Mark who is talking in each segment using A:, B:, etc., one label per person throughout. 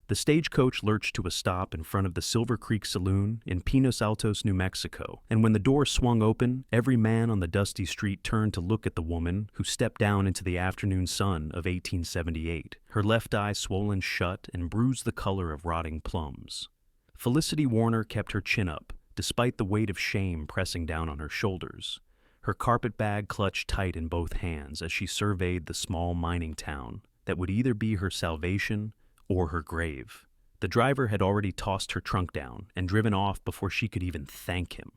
A: The stagecoach lurched to a stop in front of the Silver Creek Saloon in Pinos Altos, New Mexico, and when the door swung open, every man on the dusty street turned to look at the woman who stepped down into the afternoon sun of 1878, her left eye swollen shut and bruised the color of rotting plums. Felicity Warner kept her chin up, despite the weight of shame pressing down on her shoulders. Her carpetbag clutched tight in both hands as she surveyed the small mining town that would either be her salvation or her grave. The driver had already tossed her trunk down and driven off before she could even thank him,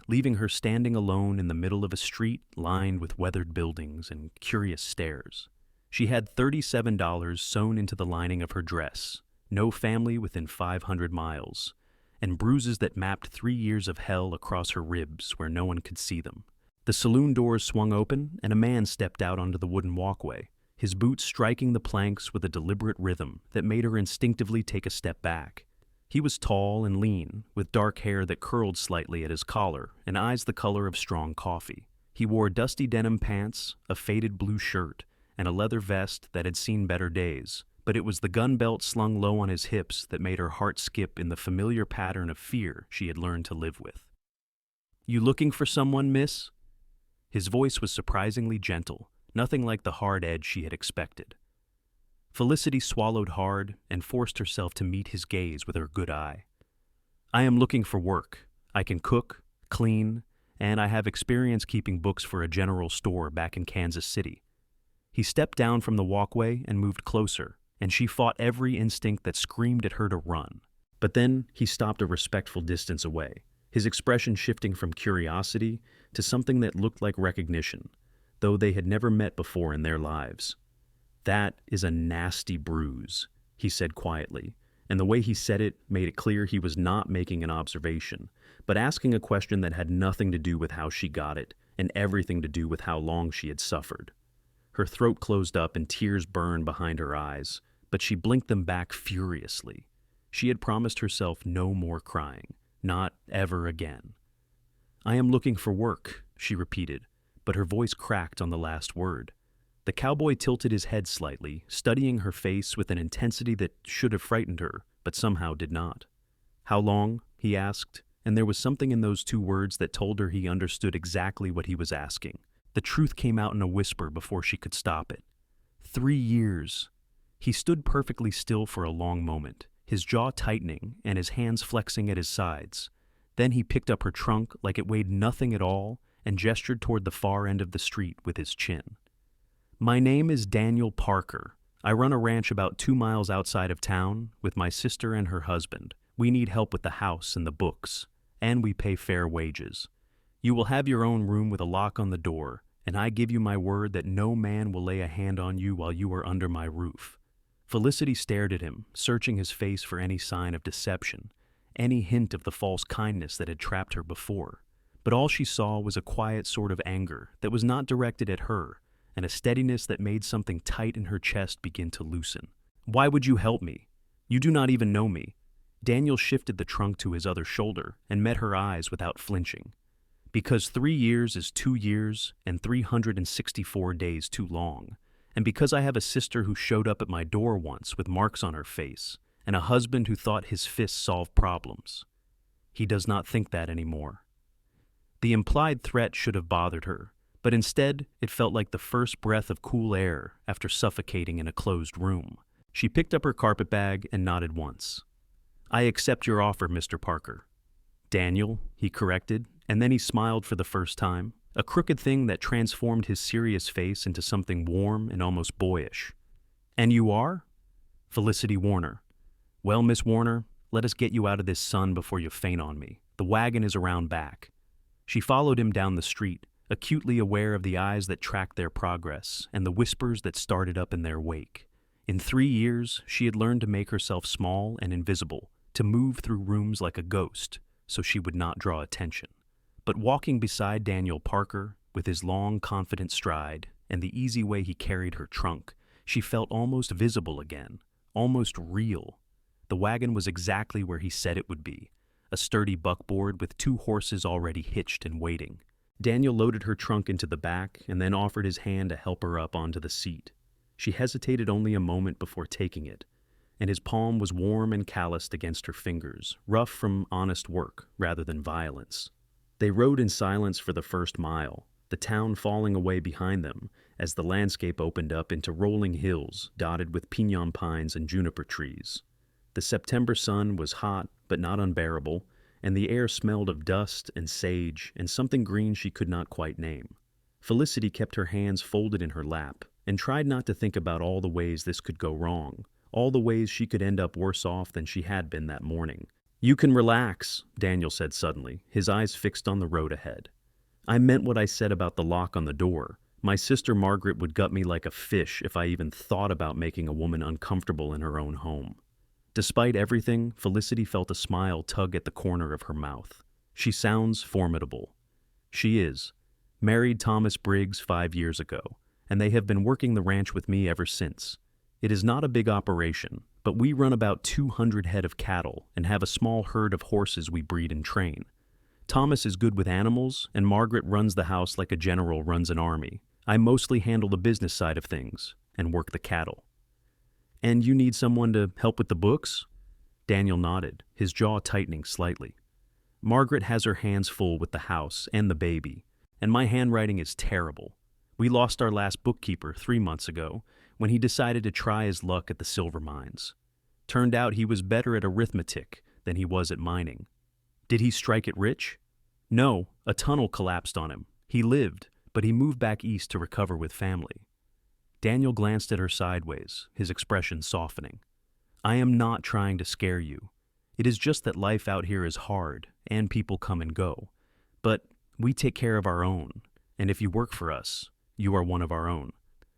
A: leaving her standing alone in the middle of a street lined with weathered buildings and curious stares. She had $37 sewn into the lining of her dress, no family within 500 miles, and bruises that mapped 3 years of hell across her ribs where no one could see them. The saloon doors swung open, and a man stepped out onto the wooden walkway, his boots striking the planks with a deliberate rhythm that made her instinctively take a step back. He was tall and lean, with dark hair that curled slightly at his collar and eyes the color of strong coffee. He wore dusty denim pants, a faded blue shirt, and a leather vest that had seen better days, but it was the gun belt slung low on his hips that made her heart skip in the familiar pattern of fear she had learned to live with. "You looking for someone, miss?" His voice was surprisingly gentle, nothing like the hard edge she had expected. Felicity swallowed hard and forced herself to meet his gaze with her good eye. "I am looking for work. I can cook, clean, and I have experience keeping books for a general store back in Kansas City." He stepped down from the walkway and moved closer, and she fought every instinct that screamed at her to run. But then he stopped a respectful distance away, his expression shifting from curiosity to something that looked like recognition, though they had never met before in their lives. "That is a nasty bruise," he said quietly, and the way he said it made it clear he was not making an observation, but asking a question that had nothing to do with how she got it and everything to do with how long she had suffered. Her throat closed up and tears burned behind her eyes, but she blinked them back furiously. She had promised herself no more crying, not ever again. "I am looking for work," she repeated, but her voice cracked on the last word. The cowboy tilted his head slightly, studying her face with an intensity that should have frightened her, but somehow did not. "How long?" he asked, and there was something in those two words that told her he understood exactly what he was asking. The truth came out in a whisper before she could stop it. 3 years. He stood perfectly still for a long moment, his jaw tightening and his hands flexing at his sides. Then he picked up her trunk like it weighed nothing at all and gestured toward the far end of the street with his chin. "My name is Daniel Parker. I run a ranch about 2 miles outside of town with my sister and her husband. We need help with the house and the books, and we pay fair wages. You will have your own room with a lock on the door, and I give you my word that no man will lay a hand on you while you are under my roof." Felicity stared at him, searching his face for any sign of deception, any hint of the false kindness that had trapped her before. But all she saw was a quiet sort of anger that was not directed at her, and a steadiness that made something tight in her chest begin to loosen. "Why would you help me? You do not even know me." Daniel shifted the trunk to his other shoulder and met her eyes without flinching. "Because 3 years is 2 years and 364 days too long, and because I have a sister who showed up at my door once with marks on her face, and a husband who thought his fists solved problems. He does not think that anymore." The implied threat should have bothered her, but instead it felt like the first breath of cool air after suffocating in a closed room. She picked up her carpetbag and nodded once. "I accept your offer, Mr. Parker." "Daniel," he corrected, and then he smiled for the first time, a crooked thing that transformed his serious face into something warm and almost boyish. "And you are?" "Felicity Warner." "Well, Miss Warner, let us get you out of this sun before you faint on me. The wagon is around back." She followed him down the street, acutely aware of the eyes that tracked their progress and the whispers that started up in their wake. In 3 years, she had learned to make herself small and invisible, to move through rooms like a ghost, so she would not draw attention. But walking beside Daniel Parker, with his long, confident stride and the easy way he carried her trunk, she felt almost visible again, almost real. The wagon was exactly where he said it would be, a sturdy buckboard with 2 horses already hitched and waiting. Daniel loaded her trunk into the back and then offered his hand to help her up onto the seat. She hesitated only a moment before taking it, and his palm was warm and calloused against her fingers, rough from honest work rather than violence. They rode in silence for the first mile, the town falling away behind them as the landscape opened up into rolling hills dotted with piñon pines and juniper trees. The September sun was hot but not unbearable, and the air smelled of dust and sage and something green she could not quite name. Felicity kept her hands folded in her lap and tried not to think about all the ways this could go wrong, all the ways she could end up worse off than she had been that morning. "You can relax," Daniel said suddenly, his eyes fixed on the road ahead. "I meant what I said about the lock on the door. My sister Margaret would gut me like a fish if I even thought about making a woman uncomfortable in her own home." Despite everything, Felicity felt a smile tug at the corner of her mouth. "She sounds formidable." "She is. Married Thomas Briggs 5 years ago, and they have been working the ranch with me ever since. It is not a big operation, but we run about 200 head of cattle and have a small herd of horses we breed and train. Thomas is good with animals, and Margaret runs the house like a general runs an army. I mostly handle the business side of things and work the cattle." "And you need someone to help with the books?" Daniel nodded, his jaw tightening slightly. "Margaret has her hands full with the house and the baby, and my handwriting is terrible. We lost our last bookkeeper 3 months ago when he decided to try his luck at the silver mines. Turned out he was better at arithmetic than he was at mining." "Did he strike it rich?" "No, a tunnel collapsed on him. He lived, but he moved back east to recover with family." Daniel glanced at her sideways, his expression softening. "I am not trying to scare you. It is just that life out here is hard, and people come and go. But we take care of our own, and if you work for us, you are one of our own."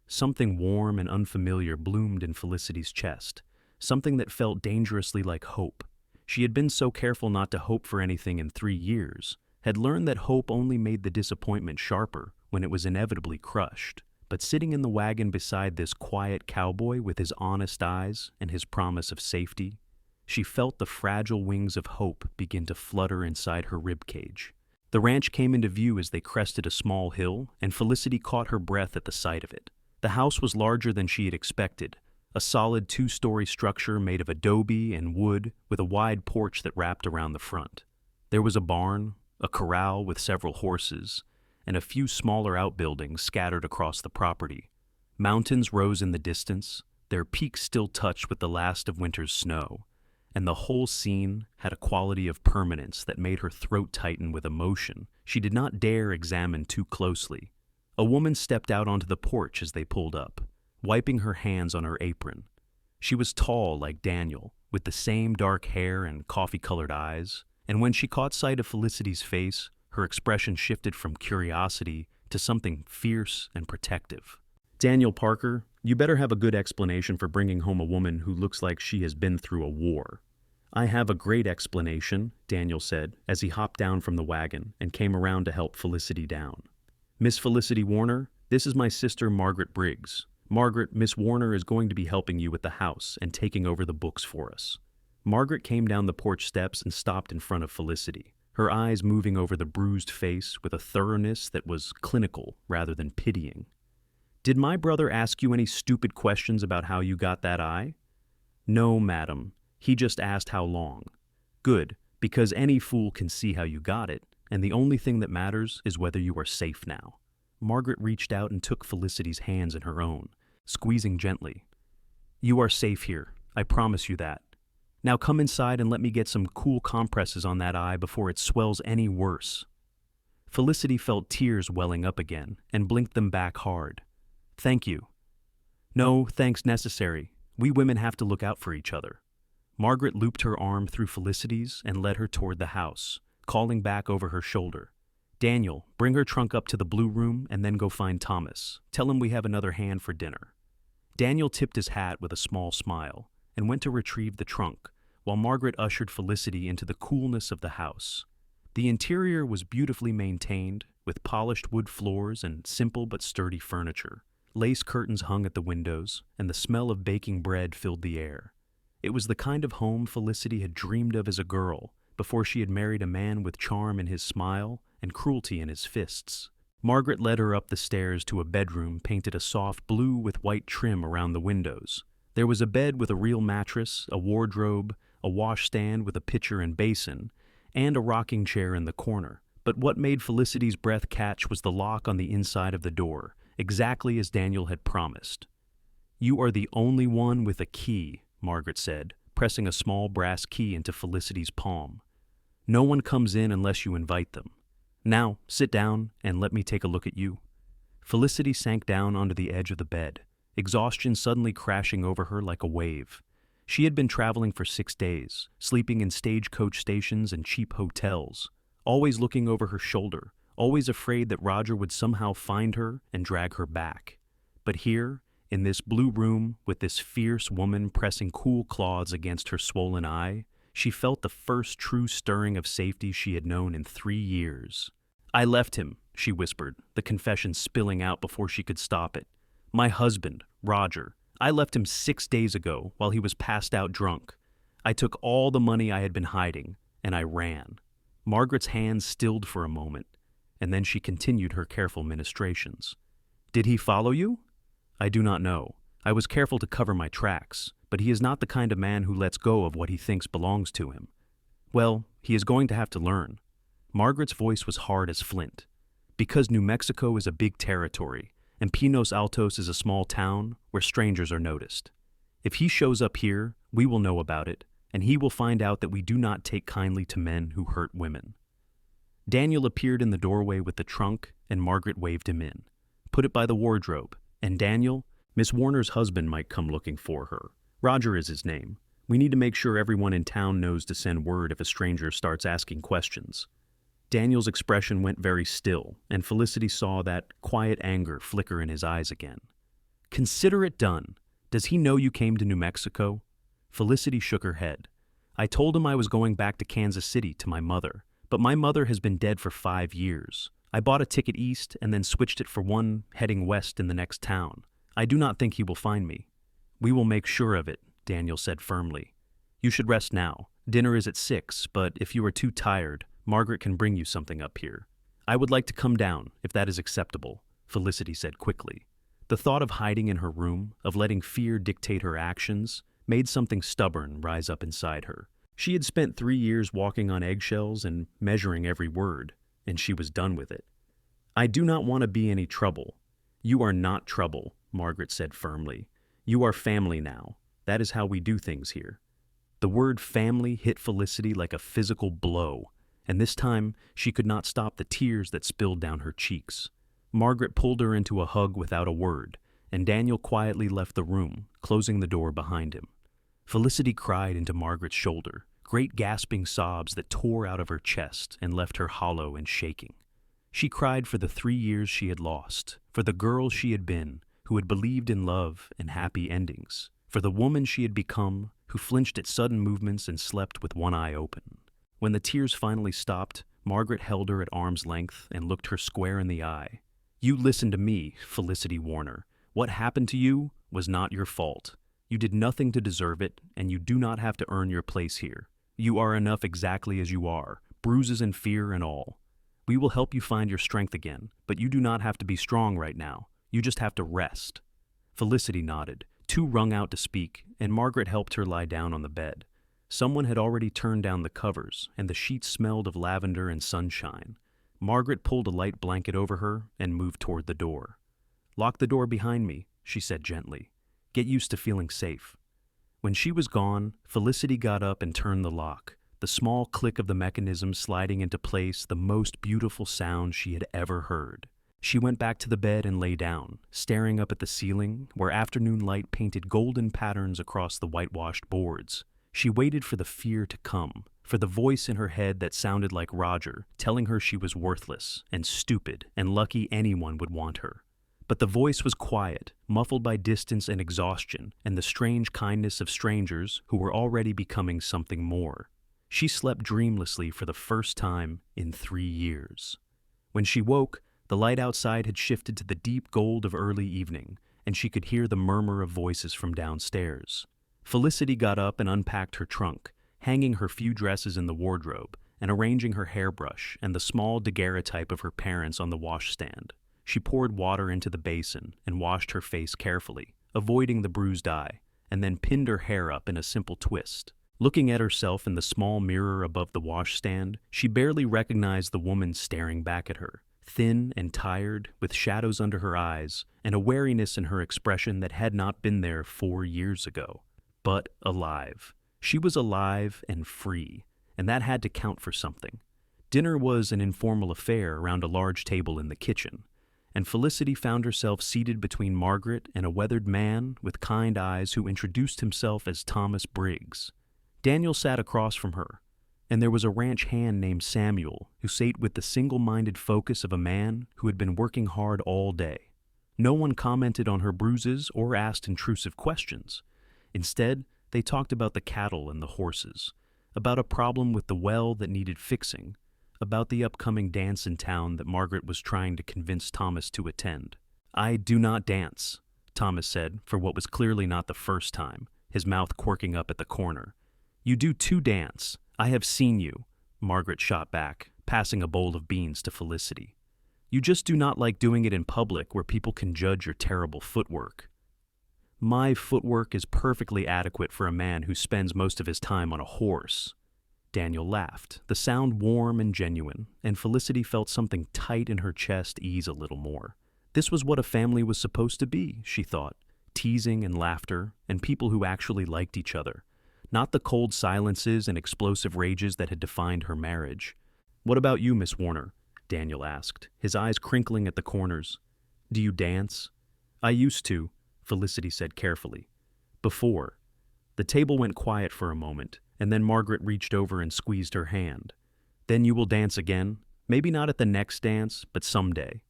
A: Something warm and unfamiliar bloomed in Felicity's chest, something that felt dangerously like hope. She had been so careful not to hope for anything in 3 years, had learned that hope only made the disappointment sharper when it was inevitably crushed. But sitting in the wagon beside this quiet cowboy with his honest eyes and his promise of safety, she felt the fragile wings of hope begin to flutter inside her ribcage. The ranch came into view as they crested a small hill, and Felicity caught her breath at the sight of it. The house was larger than she had expected, a solid 2-story structure made of adobe and wood with a wide porch that wrapped around the front. There was a barn, a corral with several horses, and a few smaller outbuildings scattered across the property. Mountains rose in the distance, their peaks still touched with the last of winter's snow, and the whole scene had a quality of permanence that made her throat tighten with emotion she did not dare examine too closely. A woman stepped out onto the porch as they pulled up, wiping her hands on her apron. She was tall like Daniel, with the same dark hair and coffee-colored eyes, and when she caught sight of Felicity's face, her expression shifted from curiosity to something fierce and protective. "Daniel Parker, you better have a good explanation for bringing home a woman who looks like she has been through a war." "I have a great explanation," Daniel said as he hopped down from the wagon and came around to help Felicity down. "Miss Felicity Warner, this is my sister Margaret Briggs. Margaret, Miss Warner is going to be helping you with the house and taking over the books for us." Margaret came down the porch steps and stopped in front of Felicity, her eyes moving over the bruised face with a thoroughness that was clinical rather than pitying. "Did my brother ask you any stupid questions about how you got that eye?" "No, madam. He just asked how long." "Good, because any fool can see how you got it, and the only thing that matters is whether you are safe now." Margaret reached out and took Felicity's hands in her own, squeezing gently. "You are safe here. I promise you that. Now come inside and let me get some cool compresses on that eye before it swells any worse." Felicity felt tears welling up again and blinked them back hard. "Thank you." "No, thanks necessary. We women have to look out for each other." Margaret looped her arm through Felicity's and led her toward the house, calling back over her shoulder. "Daniel, bring her trunk up to the blue room and then go find Thomas. Tell him we have another hand for dinner." Daniel tipped his hat with a small smile and went to retrieve the trunk, while Margaret ushered Felicity into the coolness of the house. The interior was beautifully maintained, with polished wood floors and simple but sturdy furniture. Lace curtains hung at the windows, and the smell of baking bread filled the air. It was the kind of home Felicity had dreamed of as a girl, before she had married a man with charm in his smile and cruelty in his fists. Margaret led her up the stairs to a bedroom painted a soft blue with white trim around the windows, There was a bed with a real mattress, a wardrobe, a washstand with a pitcher and basin, and a rocking chair in the corner. But what made Felicity's breath catch was the lock on the inside of the door, exactly as Daniel had promised. "You are the only one with a key," Margaret said, pressing a small brass key into Felicity's palm. "No one comes in unless you invite them. Now, sit down and let me take a look at you." Felicity sank down onto the edge of the bed, exhaustion suddenly crashing over her like a wave. She had been traveling for 6 days, sleeping in stagecoach stations and cheap hotels, always looking over her shoulder, always afraid that Roger would somehow find her and drag her back. But here, in this blue room, with this fierce woman pressing cool claws against her swollen eye, she felt the first true stirring of safety she had known in 3 years. "I left him," she whispered, the confession spilling out before she could stop it. "My husband, Roger. I left him 6 days ago while he was passed out drunk. I took all the money I had been hiding, and I ran." Margaret's hands stilled for a moment, and then she continued her careful ministrations. "Did he follow you?" "I do not know. I was careful to cover my tracks, but he is not the kind of man who lets go of what he thinks belongs to him." "Well, he is going to have to learn." Margaret's voice was hard as flint. "Because New Mexico is a big territory, and Pinos Altos is a small town where strangers are noticed. If he shows up here, we will know about it, and he will find out that we do not take kindly to men who hurt women." Daniel appeared in the doorway with the trunk, and Margaret waved him in. "Put it by the wardrobe. And Daniel, Miss Warner's husband might come looking for her. Roger is his name. We need to make sure everyone in town knows to send word if a stranger starts asking questions." Daniel's expression went very still, and Felicity saw that quiet anger flicker in his eyes again. "Consider it done. Does he know you came to New Mexico?" Felicity shook her head. "I told him I was going back to Kansas City to my mother, but my mother has been dead for 5 years. I bought a ticket east and then switched it for one heading west in the next town. I do not think he will find me." "We will make sure of it," Daniel said firmly. "You should rest now. Dinner is at 6, but if you are too tired, Margaret can bring you something up here." "I would like to come down, if that is acceptable," Felicity said quickly. The thought of hiding in her room, of letting fear dictate her actions, made something stubborn rise up inside her. She had spent 3 years walking on eggshells and measuring every word, and she was done with it. "I do not want to be any trouble." "You are not trouble," Margaret said firmly. "You are family now. That is how we do things here." The word family hit Felicity like a physical blow, and this time she could not stop the tears that spilled down her cheeks. Margaret pulled her into a hug without a word, and Daniel quietly left the room, closing the door behind him. Felicity cried into Margaret's shoulder, great gasping sobs that tore out of her chest and left her hollow and shaking. She cried for the 3 years she had lost, for the girl she had been, who had believed in love and happy endings, for the woman she had become, who flinched at sudden movements and slept with one eye open. When the tears finally stopped, Margaret held her at arm's length and looked her square in the eye. "You listen to me, Felicity Warner. What happened to you was not your fault. You did nothing to deserve it, and you do not have to earn your place here. You are enough exactly as you are, bruises and fear and all. We will help you find your strength again, but you do not have to be strong right now. You just have to rest." Felicity nodded, too wrung out to speak, and Margaret helped her lie down on the bed. Someone had already turned down the covers, and the sheets smelled of lavender and sunshine. Margaret pulled a light blanket over her and moved toward the door. "Lock the door behind me," she said gently. "Get used to feeling safe." When she was gone, Felicity got up and turned the lock, the small click of the mechanism sliding into place the most beautiful sound she had ever heard. She went back to the bed and lay down, staring up at the ceiling, where afternoon light painted golden patterns across the whitewashed boards. She waited for the fear to come, for the voice in her head that sounded like Roger, telling her she was worthless and stupid and lucky anyone would want her. But the voice was quiet, muffled by distance and exhaustion, and the strange kindness of strangers who were already becoming something more. She slept dreamlessly for the first time in 3 years. When she woke, the light outside had shifted to the deep gold of early evening, and she could hear the murmur of voices from downstairs. Felicity got up and unpacked her trunk, hanging her few dresses in the wardrobe, and arranging her hairbrush and the small daguerreotype of her parents on the washstand. She poured water into the basin and washed her face carefully, avoiding the bruised eye, and then pinned her hair up in a simple twist. Looking at herself in the small mirror above the washstand, she barely recognized the woman staring back at her, thin and tired, with shadows under her eyes, and a wariness in her expression that had not been there 4 years ago. But alive. She was alive and free, and that had to count for something. Dinner was an informal affair around a large table in the kitchen, and Felicity found herself seated between Margaret and a weathered man with kind eyes who introduced himself as Thomas Briggs. Daniel sat across from her, and there was a ranch hand named Samuel who sat with the single-minded focus of a man who had been working hard all day. No one commented on her bruises or asked intrusive questions. Instead, they talked about the cattle and the horses, about a problem with the well that needed fixing, about the upcoming dance in town that Margaret was trying to convince Thomas to attend. "I do not dance," Thomas said, for what was clearly not the first time, his mouth quirking up at the corner. "You do too dance. I have seen you," Margaret shot back, passing a bowl of beans to Felicity. "You just do not like doing it in public where people can judge your terrible footwork." "My footwork is perfectly adequate for a man who spends most of his time on a horse." Daniel laughed, the sound warm and genuine, and Felicity felt something tight in her chest ease a little more. This was what a family was supposed to be, she thought, teasing and laughter, and people who actually liked each other, not the cold silences and explosive rages that had defined her marriage. "What about you, Miss Warner?" Daniel asked, his eyes crinkling at the corners. "Do you dance?" "I used to," Felicity said carefully. "Before." The table went quiet for a moment, and then Margaret reached over and squeezed her hand. "Then you will dance again? Maybe not at the next dance, but someday.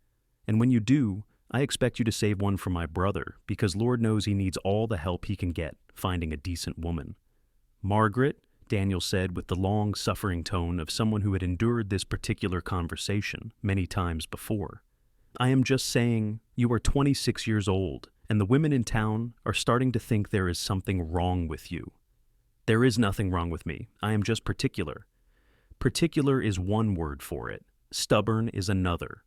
A: And when you do, I expect you to save one for my brother, because Lord knows he needs all the help he can get finding a decent woman." "Margaret," Daniel said with the long, suffering tone of someone who had endured this particular conversation many times before, "I am just saying, you are 26 years old, and the women in town are starting to think there is something wrong with you." "There is nothing wrong with me. I am just particular." "Particular is one word for it. Stubborn is another."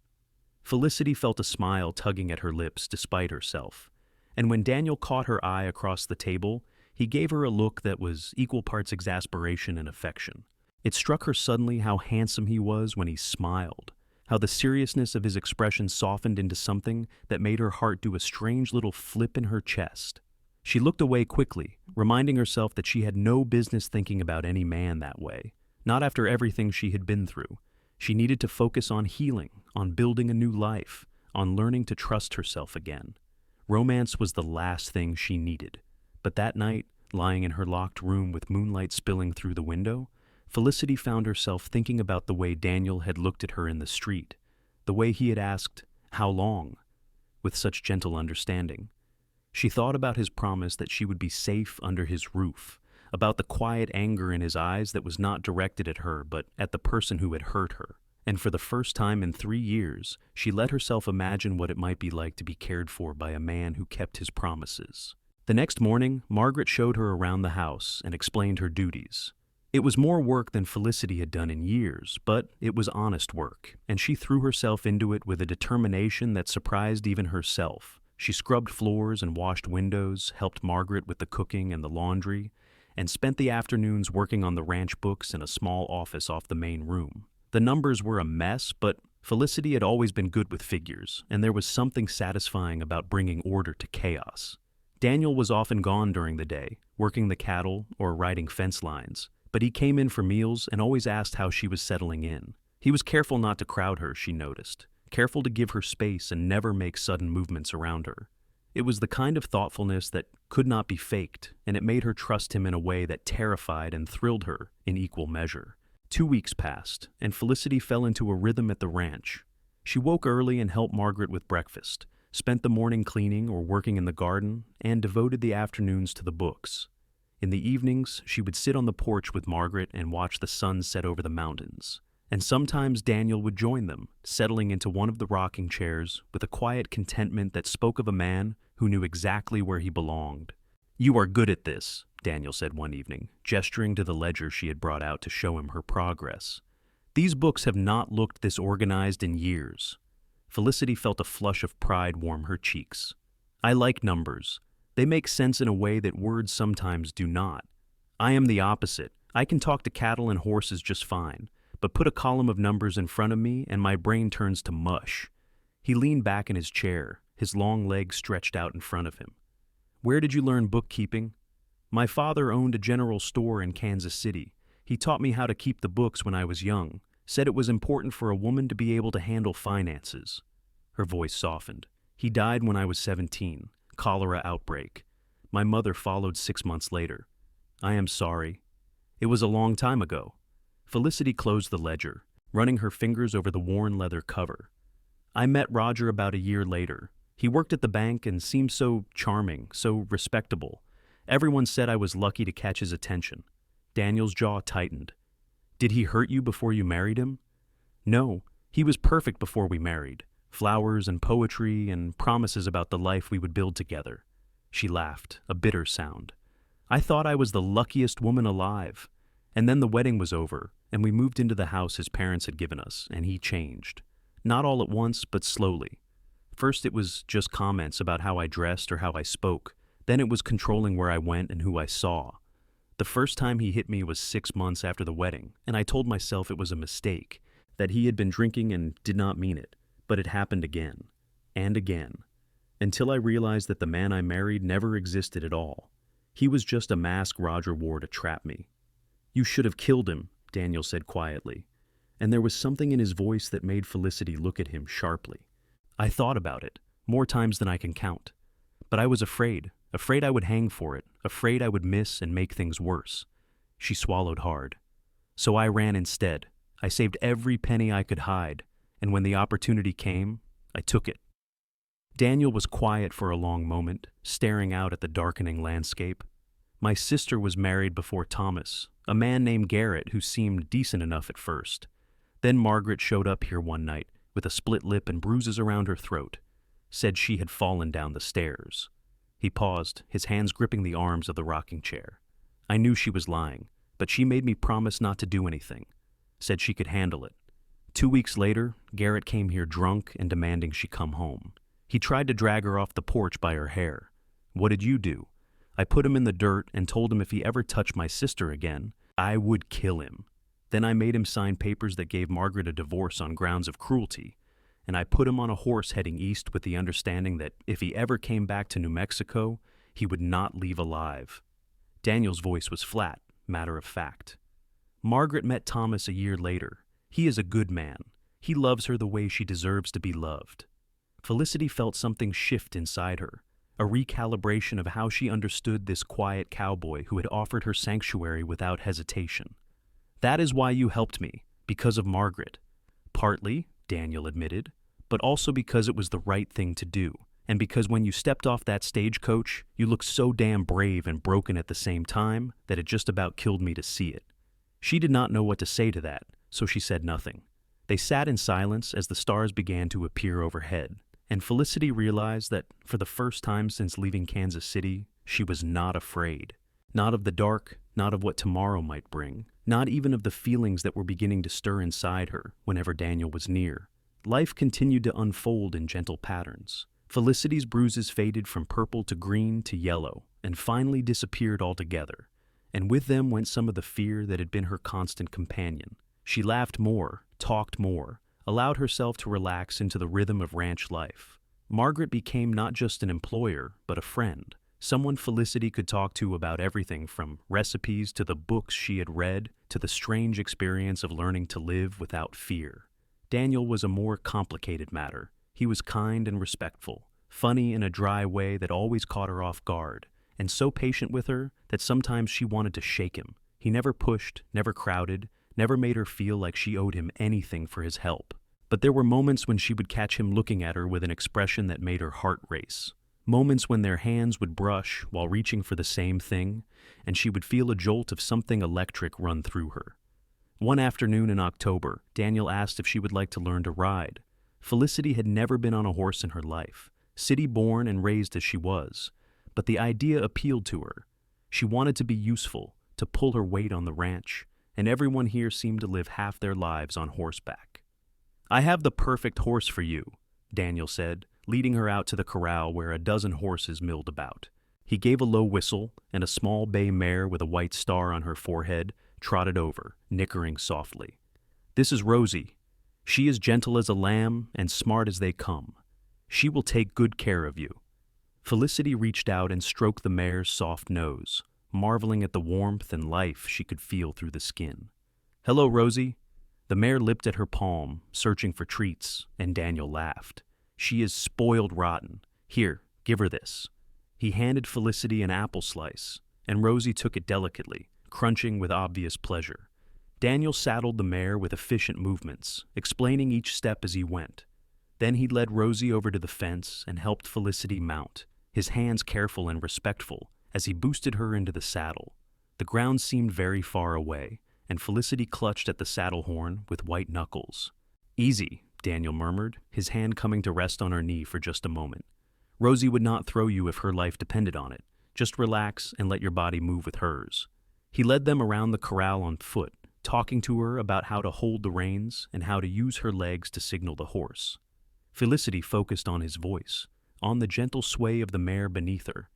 A: Felicity felt a smile tugging at her lips despite herself, and when Daniel caught her eye across the table, he gave her a look that was equal parts exasperation and affection. It struck her suddenly how handsome he was when he smiled, how the seriousness of his expression softened into something that made her heart do a strange little flip in her chest. She looked away quickly, reminding herself that she had no business thinking about any man that way, not after everything she had been through. She needed to focus on healing, on building a new life, on learning to trust herself again. Romance was the last thing she needed. But that night, lying in her locked room with moonlight spilling through the window, Felicity found herself thinking about the way Daniel had looked at her in the street, the way he had asked, "How long?" with such gentle understanding. She thought about his promise that she would be safe under his roof, about the quiet anger in his eyes that was not directed at her but at the person who had hurt her. And for the first time in 3 years, she let herself imagine what it might be like to be cared for by a man who kept his promises. The next morning, Margaret showed her around the house and explained her duties. It was more work than Felicity had done in years, but it was honest work, and she threw herself into it with a determination that surprised even herself. She scrubbed floors and washed windows, helped Margaret with the cooking and the laundry, and spent the afternoons working on the ranch books in a small office off the main room. The numbers were a mess, but Felicity had always been good with figures, and there was something satisfying about bringing order to chaos. Daniel was often gone during the day, working the cattle or riding fence lines, but he came in for meals and always asked how she was settling in. He was careful not to crowd her, she noticed, careful to give her space and never make sudden movements around her. It was the kind of thoughtfulness that could not be faked, and it made her trust him in a way that terrified and thrilled her in equal measure. 2 weeks passed, and Felicity fell into a rhythm at the ranch. She woke early and helped Margaret with breakfast, spent the morning cleaning or working in the garden, and devoted the afternoons to the books. In the evenings, she would sit on the porch with Margaret and watch the sun set over the mountains. And sometimes Daniel would join them, settling into one of the rocking chairs with a quiet contentment that spoke of a man who knew exactly where he belonged. "You are good at this," Daniel said one evening, gesturing to the ledger she had brought out to show him her progress. "These books have not looked this organized in years." Felicity felt a flush of pride warm her cheeks. "I like numbers. They make sense in a way that words sometimes do not. I am the opposite. I can talk to cattle and horses just fine, but put a column of numbers in front of me and my brain turns to mush. He leaned back in his chair, his long legs stretched out in front of him. Where did you learn bookkeeping? My father owned a general store in Kansas City. He taught me how to keep the books when I was young, said it was important for a woman to be able to handle finances. Her voice softened. He died when I was 17, cholera outbreak. My mother followed 6 months later. I am sorry. It was a long time ago. Felicity closed the ledger, running her fingers over the worn leather cover. I met Roger about a year later. He worked at the bank and seemed so charming, so respectable. Everyone said I was lucky to catch his attention. Daniel's jaw tightened. Did he hurt you before you married him? No, he was perfect before we married. Flowers and poetry and promises about the life we would build together. She laughed, a bitter sound. I thought I was the luckiest woman alive. And then the wedding was over, and we moved into the house his parents had given us, and he changed. Not all at once, but slowly. First it was just comments about how I dressed or how I spoke. Then it was controlling where I went and who I saw. The first time he hit me was 6 months after the wedding, and I told myself it was a mistake, that he had been drinking and did not mean it. But it happened again, and again, until I realized that the man I married never existed at all. He was just a mask Roger wore to trap me. You should have killed him, Daniel said quietly, and there was something in his voice that made Felicity look at him sharply. I thought about it, more times than I can count. But I was afraid I would hang for it, afraid I would miss and make things worse. She swallowed hard. So I ran instead. I saved every penny I could hide, and when the opportunity came, I took it. Daniel was quiet for a long moment, staring out at the darkening landscape. My sister was married before Thomas, a man named Garrett who seemed decent enough at first. Then Margaret showed up here one night, with a split lip and bruises around her throat. Said she had fallen down the stairs. He paused, his hands gripping the arms of the rocking chair. I knew she was lying, but she made me promise not to do anything. Said she could handle it. 2 weeks later, Garrett came here drunk and demanding she come home. He tried to drag her off the porch by her hair. What did you do? I put him in the dirt and told him if he ever touched my sister again, I would kill him. Then I made him sign papers that gave Margaret a divorce on grounds of cruelty, and I put him on a horse heading east with the understanding that if he ever came back to New Mexico, he would not leave alive. Daniel's voice was flat, matter of fact. Margaret met Thomas a year later. He is a good man. He loves her the way she deserves to be loved. Felicity felt something shift inside her, a recalibration of how she understood this quiet cowboy who had offered her sanctuary without hesitation. That is why you helped me, because of Margaret. Partly, Daniel admitted, but also because it was the right thing to do, and because when you stepped off that stagecoach, you looked so damn brave and broken at the same time that it just about killed me to see it. She did not know what to say to that, so she said nothing. They sat in silence as the stars began to appear overhead, and Felicity realized that, for the first time since leaving Kansas City, she was not afraid. Not of the dark, not of what tomorrow might bring, not even of the feelings that were beginning to stir inside her whenever Daniel was near. Life continued to unfold in gentle patterns. Felicity's bruises faded from purple to green to yellow, and finally disappeared altogether. And with them went some of the fear that had been her constant companion. She laughed more, talked more, allowed herself to relax into the rhythm of ranch life. Margaret became not just an employer, but a friend. Someone Felicity could talk to about everything from recipes to the books she had read to the strange experience of learning to live without fear. Daniel was a more complicated matter. He was kind and respectful, funny in a dry way that always caught her off guard, and so patient with her that sometimes she wanted to shake him. He never pushed, never crowded, never made her feel like she owed him anything for his help. But there were moments when she would catch him looking at her with an expression that made her heart race. Moments when their hands would brush while reaching for the same thing, and she would feel a jolt of something electric run through her. One afternoon in October, Daniel asked if she would like to learn to ride. Felicity had never been on a horse in her life, city-born and raised as she was, but the idea appealed to her. She wanted to be useful, to pull her weight on the ranch, and everyone here seemed to live half their lives on horseback. I have the perfect horse for you, Daniel said, leading her out to the corral where a dozen horses milled about. He gave a low whistle, and a small bay mare with a white star on her forehead trotted over, nickering softly. "This is Rosie. She is gentle as a lamb and smart as they come. She will take good care of you." Felicity reached out and stroked the mare's soft nose, marveling at the warmth and life she could feel through the skin. "Hello, Rosie." The mare lipped at her palm, searching for treats, and Daniel laughed. "She is spoiled rotten. Here, give her this." He handed Felicity an apple slice, and Rosie took it delicately, crunching with obvious pleasure. Daniel saddled the mare with efficient movements, explaining each step as he went. Then he led Rosie over to the fence and helped Felicity mount, his hands careful and respectful as he boosted her into the saddle. The ground seemed very far away, and Felicity clutched at the saddle horn with white knuckles. "Easy," Daniel murmured, his hand coming to rest on her knee for just a moment. "Rosie would not throw you if her life depended on it. Just relax and let your body move with hers." He led them around the corral on foot, talking to her about how to hold the reins and how to use her legs to signal the horse. Felicity focused on his voice, on the gentle sway of the mare beneath her,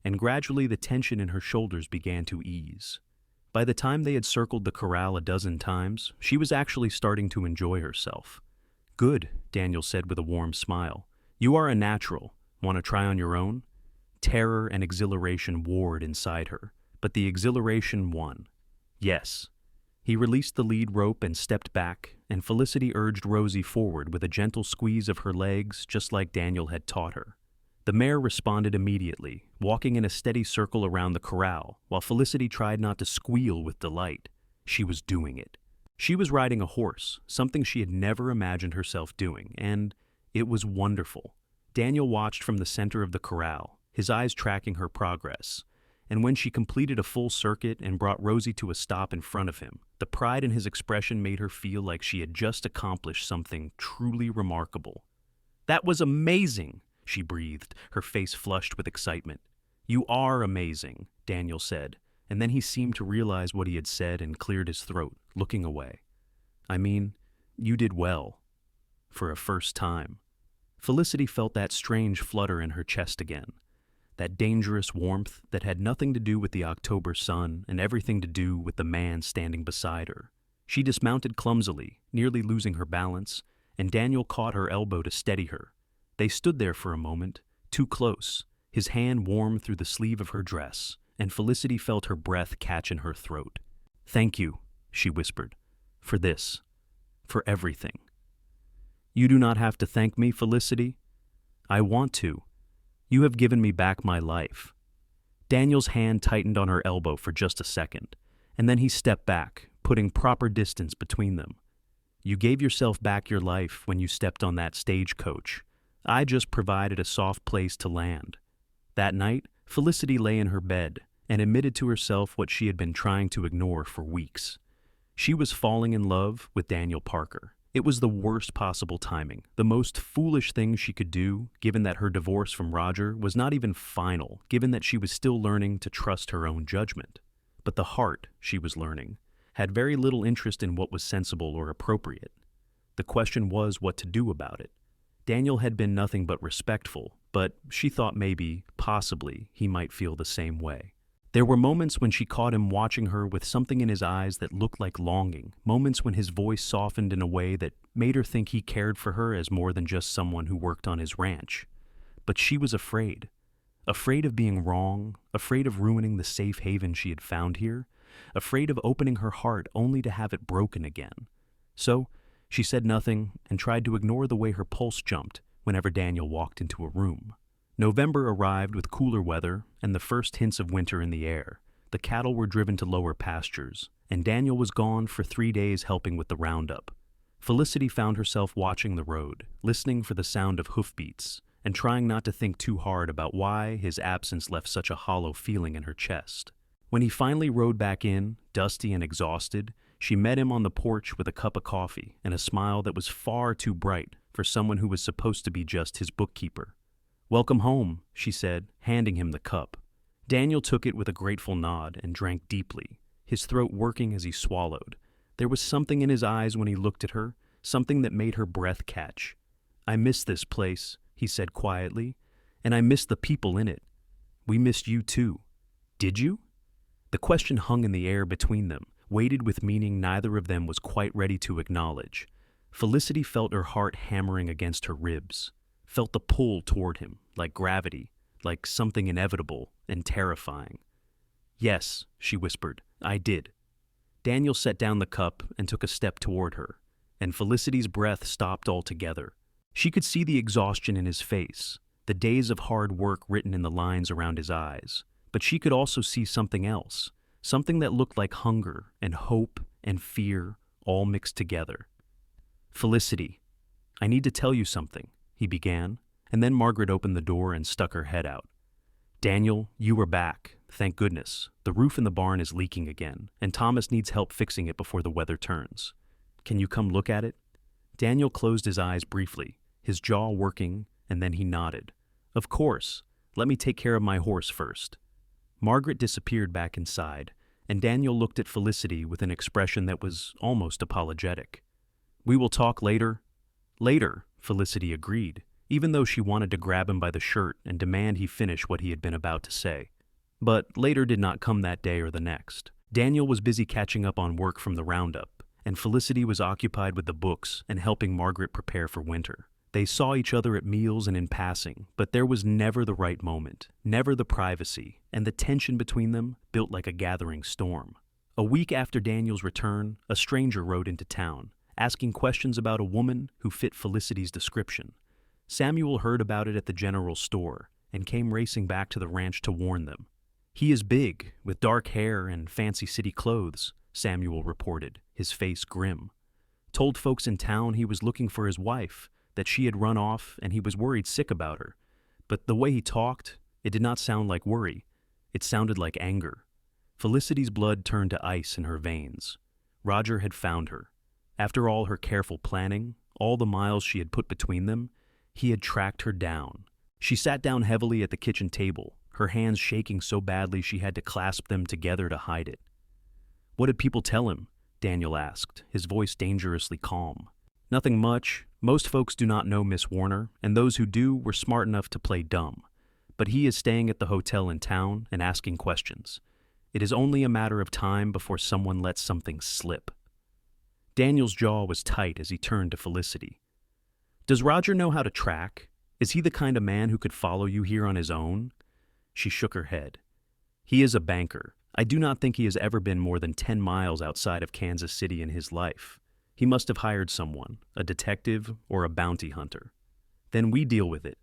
A: and gradually the tension in her shoulders began to ease. By the time they had circled the corral a dozen times, she was actually starting to enjoy herself. "Good," Daniel said with a warm smile. "You are a natural. Want to try on your own?" Terror and exhilaration warred inside her, but the exhilaration won. "Yes." He released the lead rope and stepped back, and Felicity urged Rosie forward with a gentle squeeze of her legs, just like Daniel had taught her. The mare responded immediately, walking in a steady circle around the corral, while Felicity tried not to squeal with delight. She was doing it. She was riding a horse, something she had never imagined herself doing, and it was wonderful. Daniel watched from the center of the corral, his eyes tracking her progress, and when she completed a full circuit and brought Rosie to a stop in front of him, the pride in his expression made her feel like she had just accomplished something truly remarkable. "That was amazing," she breathed, her face flushed with excitement. "You are amazing," Daniel said, and then he seemed to realize what he had said and cleared his throat, looking away. "I mean, you did well. For a first time." Felicity felt that strange flutter in her chest again, that dangerous warmth that had nothing to do with the October sun and everything to do with the man standing beside her. She dismounted clumsily, nearly losing her balance, and Daniel caught her elbow to steady her. They stood there for a moment, too close, his hand warm through the sleeve of her dress, and Felicity felt her breath catch in her throat. "Thank you," she whispered, "for this, for everything." "You do not have to thank me, Felicity. I want to. You have given me back my life." Daniel's hand tightened on her elbow for just a second, and then he stepped back, putting proper distance between them. "You gave yourself back your life when you stepped on that stagecoach. I just provided a soft place to land." That night, Felicity lay in her bed and admitted to herself what she had been trying to ignore for weeks. She was falling in love with Daniel Parker. It was the worst possible timing, the most foolish thing she could do, given that her divorce from Roger was not even final, given that she was still learning to trust her own judgment. But the heart, she was learning, had very little interest in what was sensible or appropriate. The question was what to do about it. Daniel had been nothing but respectful, but she thought maybe, possibly, he might feel the same way. There were moments when she caught him watching her with something in his eyes that looked like longing, moments when his voice softened in a way that made her think he cared for her as more than just someone who worked on his ranch. But she was afraid. Afraid of being wrong, afraid of ruining the safe haven she had found here, afraid of opening her heart only to have it broken again. So, she said nothing and tried to ignore the way her pulse jumped whenever Daniel walked into a room. November arrived with cooler weather and the first hints of winter in the air. The cattle were driven to lower pastures, and Daniel was gone for 3 days helping with the roundup. Felicity found herself watching the road, listening for the sound of hoofbeats, and trying not to think too hard about why his absence left such a hollow feeling in her chest. When he finally rode back in, dusty and exhausted, she met him on the porch with a cup of coffee and a smile that was far too bright for someone who was supposed to be just his bookkeeper. "Welcome home," she said, handing him the cup. Daniel took it with a grateful nod and drank deeply, his throat working as he swallowed. There was something in his eyes when he looked at her, something that made her breath catch. "I miss this place," he said quietly, "and I miss the people in it. We missed you too. Did you? The question hung in the air between them, weighted with meaning neither of them was quite ready to acknowledge. Felicity felt her heart hammering against her ribs, felt the pull toward him, like gravity, like something inevitable and terrifying. Yes, she whispered, I did. Daniel set down the cup and took a step toward her, and Felicity's breath stopped altogether. She could see the exhaustion in his face, the days of hard work written in the lines around his eyes, but she could also see something else, something that looked like hunger and hope and fear all mixed together. Felicity, I need to tell you something, he began, and then Margaret opened the door and stuck her head out. Daniel, you are back, thank goodness. The roof in the barn is leaking again, and Thomas needs help fixing it before the weather turns. Can you come look at it? Daniel closed his eyes briefly, his jaw working, and then he nodded. Of course. Let me take care of my horse first. Margaret disappeared back inside, and Daniel looked at Felicity with an expression that was almost apologetic. We will talk later. Later, Felicity agreed, even though she wanted to grab him by the shirt and demand he finish what he had been about to say. But later did not come that day or the next. Daniel was busy catching up on work from the roundup, and Felicity was occupied with the books and helping Margaret prepare for winter. They saw each other at meals and in passing, but there was never the right moment, never the privacy, and the tension between them built like a gathering storm. A week after Daniel's return, a stranger rode into town, asking questions about a woman who fit Felicity's description. Samuel heard about it at the general store and came racing back to the ranch to warn them. He is big, with dark hair and fancy city clothes, Samuel reported, his face grim. Told folks in town he was looking for his wife, that she had run off and he was worried sick about her. But the way he talked, it did not sound like worry. It sounded like anger. Felicity's blood turned to ice in her veins. Roger had found her. After all her careful planning, all the miles she had put between them, he had tracked her down. She sat down heavily at the kitchen table, her hands shaking so badly she had to clasp them together to hide it. What did people tell him? Daniel asked, his voice dangerously calm. Nothing much. Most folks do not know Miss Warner, and those who do were smart enough to play dumb. But he is staying at the hotel in town and asking questions. It is only a matter of time before someone lets something slip. Daniel's jaw was tight as he turned to Felicity. Does Roger know how to track? Is he the kind of man who could follow you here on his own? She shook her head. He is a banker. I do not think he has ever been more than 10 miles outside of Kansas City in his life. He must have hired someone, a detective or a bounty hunter. Then we deal with it.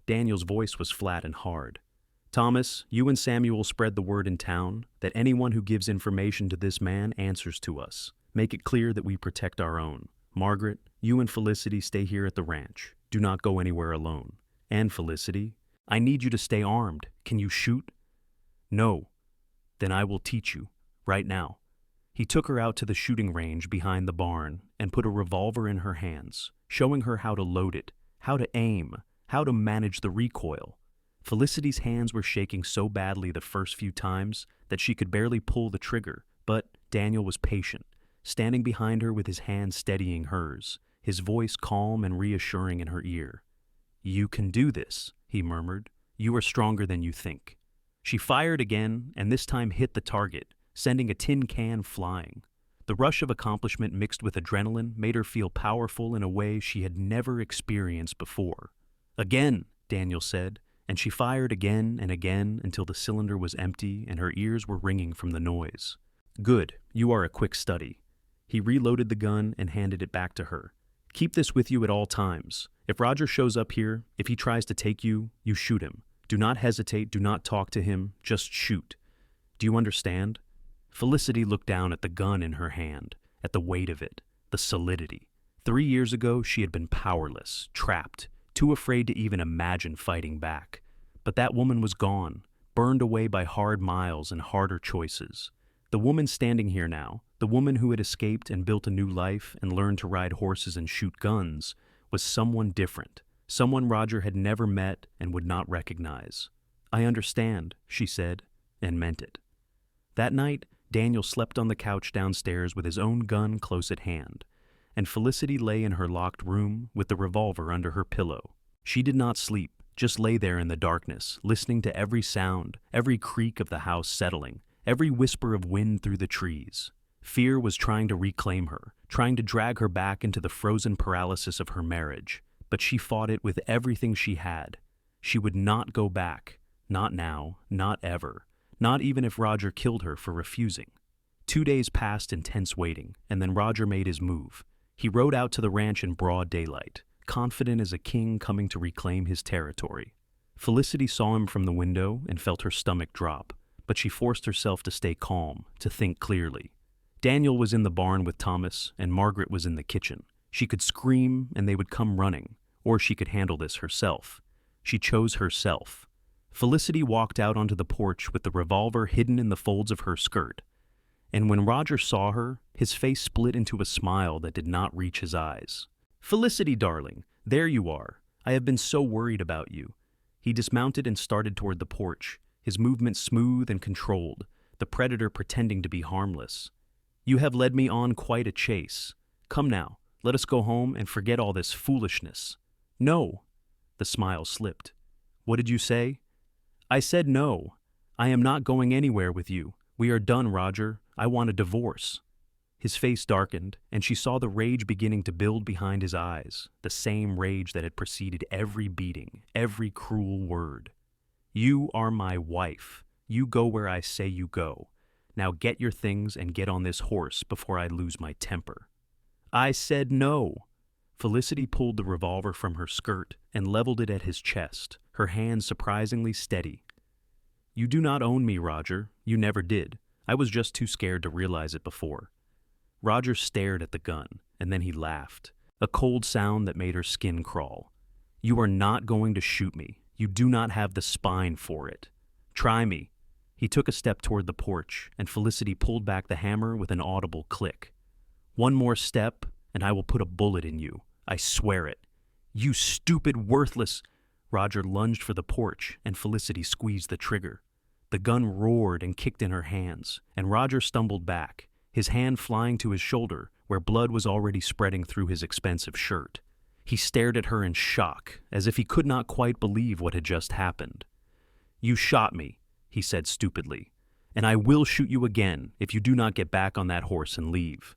A: Daniel's voice was flat and hard. Thomas, you and Samuel spread the word in town that anyone who gives information to this man answers to us. Make it clear that we protect our own. Margaret, you and Felicity stay here at the ranch. Do not go anywhere alone. And Felicity, I need you to stay armed. Can you shoot? No. Then I will teach you, right now. He took her out to the shooting range behind the barn and put a revolver in her hands, showing her how to load it, how to aim, how to manage the recoil. Felicity's hands were shaking so badly the first few times that she could barely pull the trigger, but Daniel was patient, standing behind her with his hand steadying hers, his voice calm and reassuring in her ear. You can do this, he murmured. You are stronger than you think. She fired again and this time hit the target, sending a tin can flying. The rush of accomplishment mixed with adrenaline made her feel powerful in a way she had never experienced before. Again, Daniel said, and she fired again and again until the cylinder was empty and her ears were ringing from the noise. Good, you are a quick study. He reloaded the gun and handed it back to her. Keep this with you at all times. If Roger shows up here, if he tries to take you, you shoot him. Do not hesitate, do not talk to him, just shoot. Do you understand? Felicity looked down at the gun in her hand, at the weight of it, the solidity. 3 years ago, she had been powerless, trapped, too afraid to even imagine fighting back. But that woman was gone, burned away by hard miles and harder choices. The woman standing here now, the woman who had escaped and built a new life and learned to ride horses and shoot guns, was someone different, someone Roger had never met and would not recognize. I understand, she said, and meant it. That night, Daniel slept on the couch downstairs with his own gun close at hand, and Felicity lay in her locked room with the revolver under her pillow. She did not sleep, just lay there in the darkness, listening to every sound, every creak of the house settling, every whisper of wind through the trees. Fear was trying to reclaim her, trying to drag her back into the frozen paralysis of her marriage, but she fought it with everything she had. She would not go back, not now, not ever, not even if Roger killed her for refusing. 2 days passed in tense waiting, and then Roger made his move. He rode out to the ranch in broad daylight, confident as a king coming to reclaim his territory. Felicity saw him from the window and felt her stomach drop, but she forced herself to stay calm, to think clearly. Daniel was in the barn with Thomas, and Margaret was in the kitchen. She could scream, and they would come running, or she could handle this herself. She chose herself. Felicity walked out onto the porch with the revolver hidden in the folds of her skirt. And when Roger saw her, his face split into a smile that did not reach his eyes. "Felicity, darling, there you are. I have been so worried about you." He dismounted and started toward the porch, his movements smooth and controlled, the predator pretending to be harmless. "You have led me on quite a chase. Come now, let us go home and forget all this foolishness." "No." The smile slipped. "What did you say?" "I said no. I am not going anywhere with you. We are done, Roger. I want a divorce." His face darkened, and she saw the rage beginning to build behind his eyes, the same rage that had preceded every beating, every cruel word. "You are my wife. You go where I say you go. Now get your things and get on this horse before I lose my temper." "I said no." Felicity pulled the revolver from her skirt and leveled it at his chest, her hand surprisingly steady. "You do not own me, Roger. You never did. I was just too scared to realize it before." Roger stared at the gun, and then he laughed, a cold sound that made her skin crawl. "You are not going to shoot me. You do not have the spine for it. Try me." He took a step toward the porch, and Felicity pulled back the hammer with an audible click. "One more step, and I will put a bullet in you. I swear it." "You stupid, worthless—" Roger lunged for the porch, and Felicity squeezed the trigger. The gun roared and kicked in her hands, and Roger stumbled back, his hand flying to his shoulder, where blood was already spreading through his expensive shirt. He stared at her in shock, as if he could not quite believe what had just happened. "You shot me," he said stupidly, "and I will shoot you again if you do not get back on that horse and leave.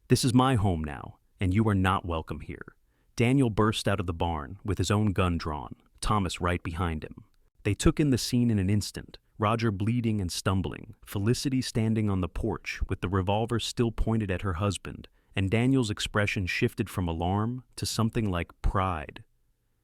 A: This is my home now, and you are not welcome here." Daniel burst out of the barn, with his own gun drawn, Thomas right behind him. They took in the scene in an instant, Roger bleeding and stumbling, Felicity standing on the porch with the revolver still pointed at her husband, and Daniel's expression shifted from alarm to something like pride.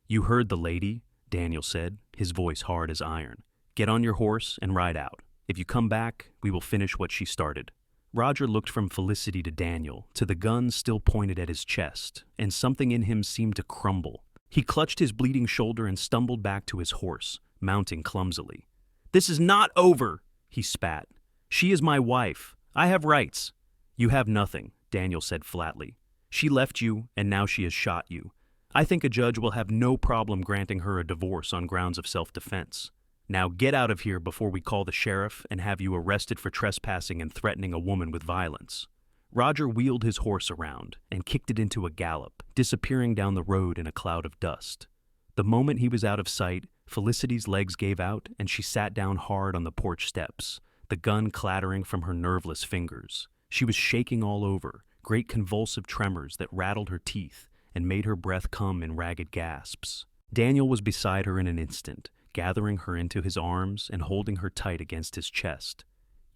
A: "You heard the lady," Daniel said, his voice hard as iron. "Get on your horse and ride out. If you come back, we will finish what she started." Roger looked from Felicity to Daniel, to the gun still pointed at his chest, and something in him seemed to crumble. He clutched his bleeding shoulder and stumbled back to his horse, mounting clumsily. "This is not over," he spat. "She is my wife. I have rights." "You have nothing," Daniel said flatly. "She left you, and now she has shot you. I think a judge will have no problem granting her a divorce on grounds of self-defense. Now get out of here before we call the sheriff and have you arrested for trespassing and threatening a woman with violence." Roger wheeled his horse around and kicked it into a gallop, disappearing down the road in a cloud of dust. The moment he was out of sight, Felicity's legs gave out and she sat down hard on the porch steps, the gun clattering from her nerveless fingers. She was shaking all over, great convulsive tremors that rattled her teeth and made her breath come in ragged gasps. Daniel was beside her in an instant, gathering her into his arms and holding her tight against his chest.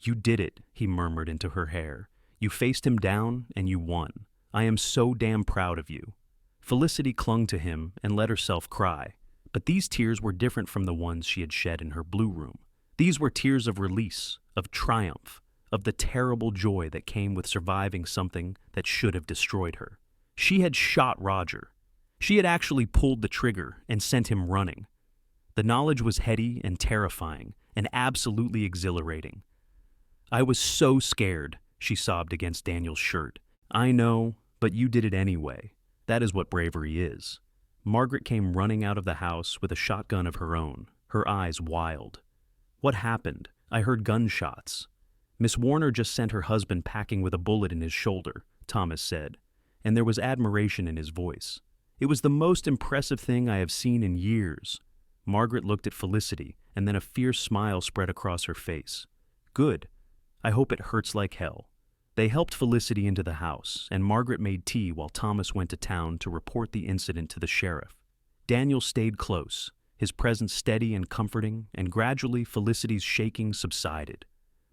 A: "You did it," he murmured into her hair. "You faced him down and you won. I am so damn proud of you." Felicity clung to him and let herself cry, but these tears were different from the ones she had shed in her blue room. These were tears of release, of triumph, of the terrible joy that came with surviving something that should have destroyed her. She had shot Roger. She had actually pulled the trigger and sent him running. The knowledge was heady and terrifying and absolutely exhilarating. "I was so scared," she sobbed against Daniel's shirt. "I know, but you did it anyway. That is what bravery is." Margaret came running out of the house with a shotgun of her own, her eyes wild. "What happened? I heard gunshots." "Miss Warner just sent her husband packing with a bullet in his shoulder," Thomas said, and there was admiration in his voice. "It was the most impressive thing I have seen in years." Margaret looked at Felicity, and then a fierce smile spread across her face. Good. I hope it hurts like hell. They helped Felicity into the house, and Margaret made tea while Thomas went to town to report the incident to the sheriff. Daniel stayed close, his presence steady and comforting, and gradually Felicity's shaking subsided.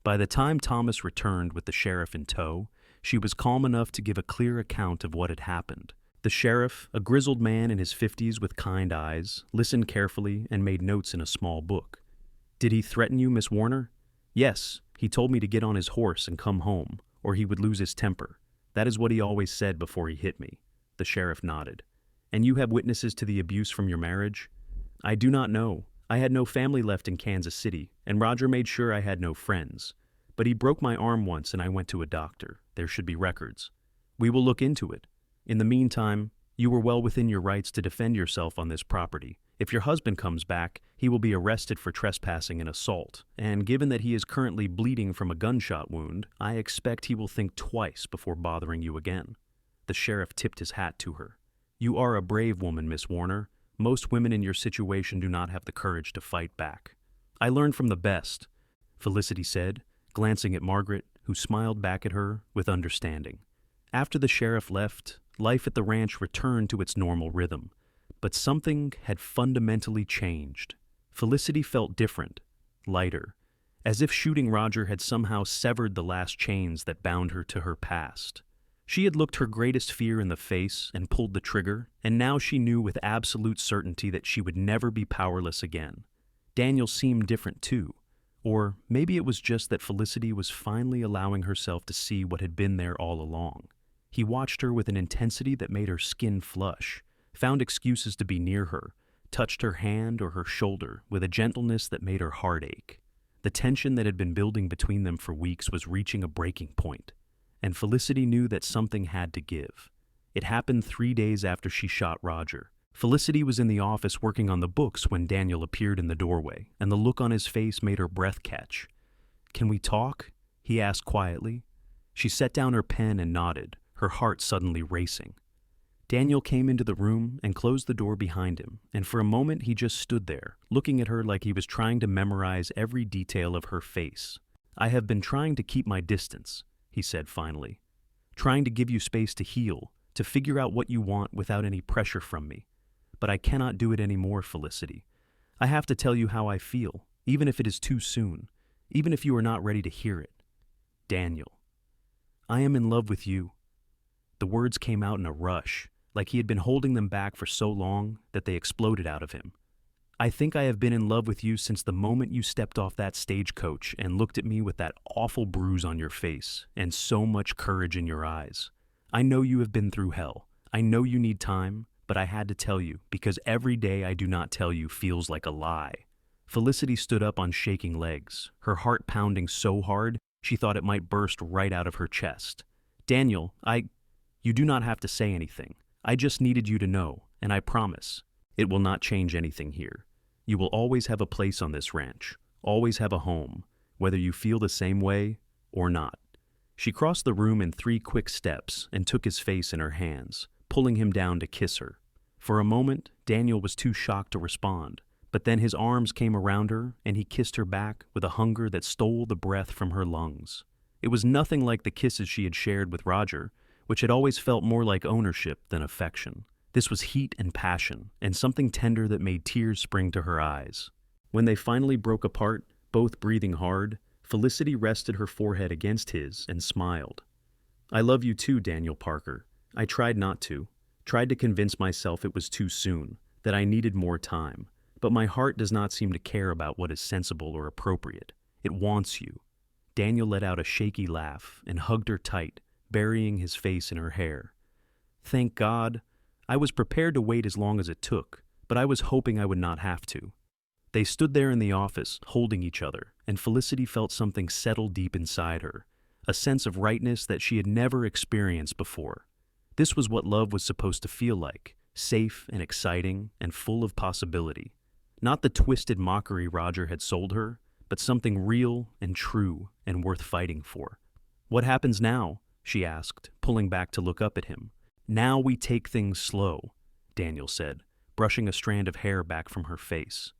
A: By the time Thomas returned with the sheriff in tow, she was calm enough to give a clear account of what had happened. The sheriff, a grizzled man in his 50s with kind eyes, listened carefully and made notes in a small book. Did he threaten you, Miss Warner? Yes, he told me to get on his horse and come home, or he would lose his temper. That is what he always said before he hit me. The sheriff nodded. And you have witnesses to the abuse from your marriage? I do not know. I had no family left in Kansas City, and Roger made sure I had no friends. But he broke my arm once and I went to a doctor. There should be records. We will look into it. In the meantime, you were well within your rights to defend yourself on this property. If your husband comes back, he will be arrested for trespassing and assault, and given that he is currently bleeding from a gunshot wound, I expect he will think twice before bothering you again. The sheriff tipped his hat to her. You are a brave woman, Miss Warner. Most women in your situation do not have the courage to fight back. I learned from the best, Felicity said, glancing at Margaret, who smiled back at her with understanding. After the sheriff left, life at the ranch returned to its normal rhythm. But something had fundamentally changed. Felicity felt different, lighter, as if shooting Roger had somehow severed the last chains that bound her to her past. She had looked her greatest fear in the face and pulled the trigger, and now she knew with absolute certainty that she would never be powerless again. Daniel seemed different too, or maybe it was just that Felicity was finally allowing herself to see what had been there all along. He watched her with an intensity that made her skin flush, found excuses to be near her, touched her hand or her shoulder with a gentleness that made her heart ache. The tension that had been building between them for weeks was reaching a breaking point, and Felicity knew that something had to give. It happened 3 days after she shot Roger. Felicity was in the office working on the books when Daniel appeared in the doorway, and the look on his face made her breath catch. "Can we talk?" he asked quietly. She set down her pen and nodded, her heart suddenly racing. Daniel came into the room and closed the door behind him, and for a moment he just stood there, looking at her like he was trying to memorize every detail of her face. "I have been trying to keep my distance," he said finally. "Trying to give you space to heal, to figure out what you want without any pressure from me. But I cannot do it anymore, Felicity. I have to tell you how I feel, even if it is too soon, even if you are not ready to hear it. Daniel, I am in love with you." The words came out in a rush, like he had been holding them back for so long that they exploded out of him. "I think I have been in love with you since the moment you stepped off that stagecoach and looked at me with that awful bruise on your face and so much courage in your eyes. I know you have been through hell. I know you need time, but I had to tell you because every day I do not tell you feels like a lie." Felicity stood up on shaking legs, her heart pounding so hard she thought it might burst right out of her chest. "Daniel, You do not have to say anything. I just needed you to know, and I promise, it will not change anything here. You will always have a place on this ranch, always have a home, whether you feel the same way or not." She crossed the room in 3 quick steps and took his face in her hands, pulling him down to kiss her. For a moment, Daniel was too shocked to respond, but then his arms came around her and he kissed her back with a hunger that stole the breath from her lungs. It was nothing like the kisses she had shared with Roger, which had always felt more like ownership than affection. This was heat and passion, and something tender that made tears spring to her eyes. When they finally broke apart, both breathing hard, Felicity rested her forehead against his and smiled. "I love you too, Daniel Parker. I tried not to, tried to convince myself it was too soon, that I needed more time, but my heart does not seem to care about what is sensible or appropriate. It wants you." Daniel let out a shaky laugh and hugged her tight, burying his face in her hair. "Thank God. I was prepared to wait as long as it took, but I was hoping I would not have to." They stood there in the office, holding each other, and Felicity felt something settle deep inside her, a sense of rightness that she had never experienced before. This was what love was supposed to feel like, safe and exciting and full of possibility. Not the twisted mockery Roger had sold her, but something real and true and worth fighting for. "What happens now?" she asked, pulling back to look up at him. "Now we take things slow," Daniel said, brushing a strand of hair back from her face.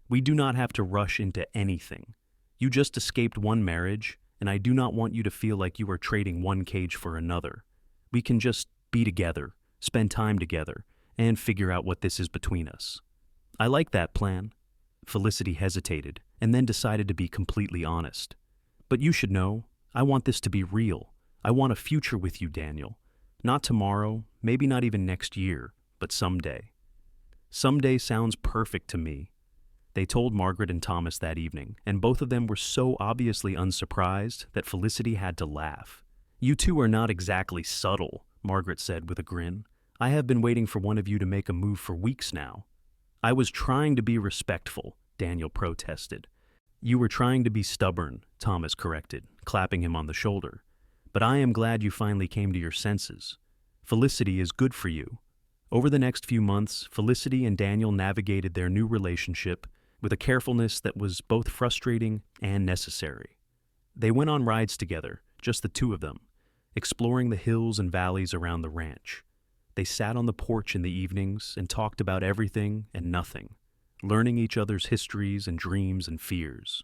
A: We do not have to rush into anything. You just escaped one marriage, and I do not want you to feel like you are trading one cage for another. We can just be together, spend time together, and figure out what this is between us." "I like that plan." Felicity hesitated, and then decided to be completely honest. "But you should know, I want this to be real. I want a future with you, Daniel. Not tomorrow, maybe not even next year, but someday." "Someday sounds perfect to me." They told Margaret and Thomas that evening, and both of them were so obviously unsurprised that Felicity had to laugh. "You two are not exactly subtle," Margaret said with a grin. "I have been waiting for one of you to make a move for weeks now." "I was trying to be respectful," Daniel protested. "You were trying to be stubborn," Thomas corrected, clapping him on the shoulder. "But I am glad you finally came to your senses. Felicity is good for you." Over the next few months, Felicity and Daniel navigated their new relationship with a carefulness that was both frustrating and necessary. They went on rides together, just the two of them, exploring the hills and valleys around the ranch. They sat on the porch in the evenings and talked about everything and nothing, learning each other's histories and dreams and fears.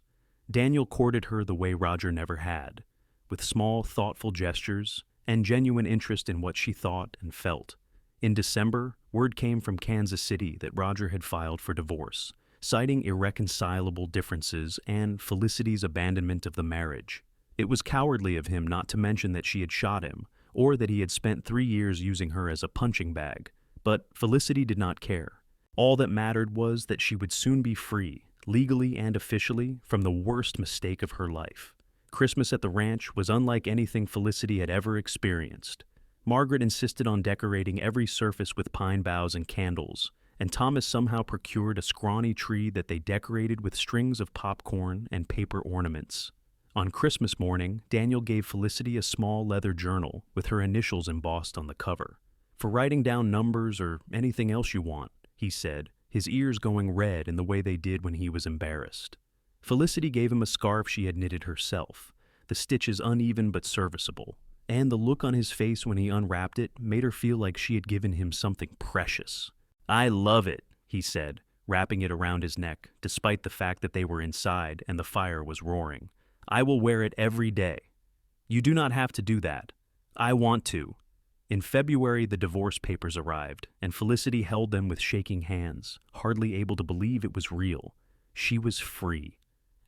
A: Daniel courted her the way Roger never had, with small, thoughtful gestures and genuine interest in what she thought and felt. In December, word came from Kansas City that Roger had filed for divorce, citing irreconcilable differences and Felicity's abandonment of the marriage. It was cowardly of him not to mention that she had shot him, or that he had spent 3 years using her as a punching bag, but Felicity did not care. All that mattered was that she would soon be free, legally and officially, from the worst mistake of her life. Christmas at the ranch was unlike anything Felicity had ever experienced. Margaret insisted on decorating every surface with pine boughs and candles, and Thomas somehow procured a scrawny tree that they decorated with strings of popcorn and paper ornaments. On Christmas morning, Daniel gave Felicity a small leather journal with her initials embossed on the cover. "For writing down numbers or anything else you want," he said, his ears going red in the way they did when he was embarrassed. Felicity gave him a scarf she had knitted herself, the stitches uneven but serviceable, and the look on his face when he unwrapped it made her feel like she had given him something precious. "I love it," he said, wrapping it around his neck, despite the fact that they were inside and the fire was roaring. "I will wear it every day." "You do not have to do that." "I want to." In February, the divorce papers arrived, and Felicity held them with shaking hands, hardly able to believe it was real. She was free.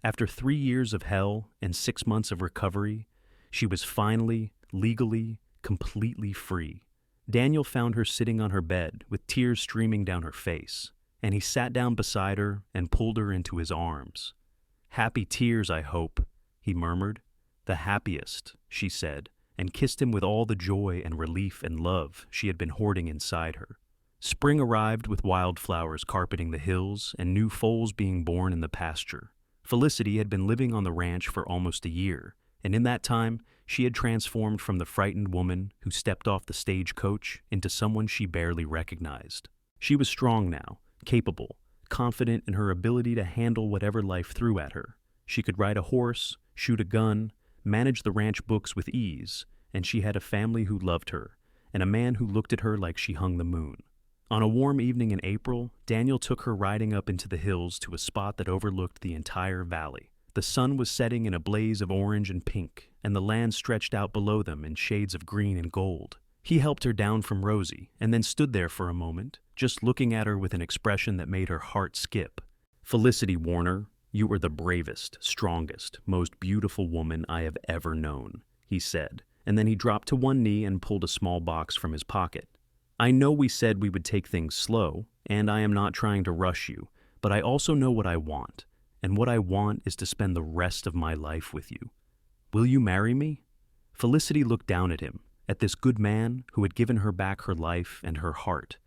A: After 3 years of hell and 6 months of recovery, she was finally, legally, completely free. Daniel found her sitting on her bed with tears streaming down her face, and he sat down beside her and pulled her into his arms. "Happy tears, I hope," he murmured. "The happiest," she said, and kissed him with all the joy and relief and love she had been hoarding inside her. Spring arrived with wildflowers carpeting the hills and new foals being born in the pasture. Felicity had been living on the ranch for almost a year, and in that time, she had transformed from the frightened woman who stepped off the stagecoach into someone she barely recognized. She was strong now, capable, confident in her ability to handle whatever life threw at her. She could ride a horse, shoot a gun, manage the ranch books with ease, and she had a family who loved her, and a man who looked at her like she hung the moon. On a warm evening in April, Daniel took her riding up into the hills to a spot that overlooked the entire valley. The sun was setting in a blaze of orange and pink, and the land stretched out below them in shades of green and gold. He helped her down from Rosie, and then stood there for a moment, just looking at her with an expression that made her heart skip. "Felicity Warner, you are the bravest, strongest, most beautiful woman I have ever known," he said, and then he dropped to one knee and pulled a small box from his pocket. "I know we said we would take things slow, and I am not trying to rush you, but I also know what I want. And what I want is to spend the rest of my life with you. Will you marry me?" Felicity looked down at him, at this good man who had given her back her life and her heart,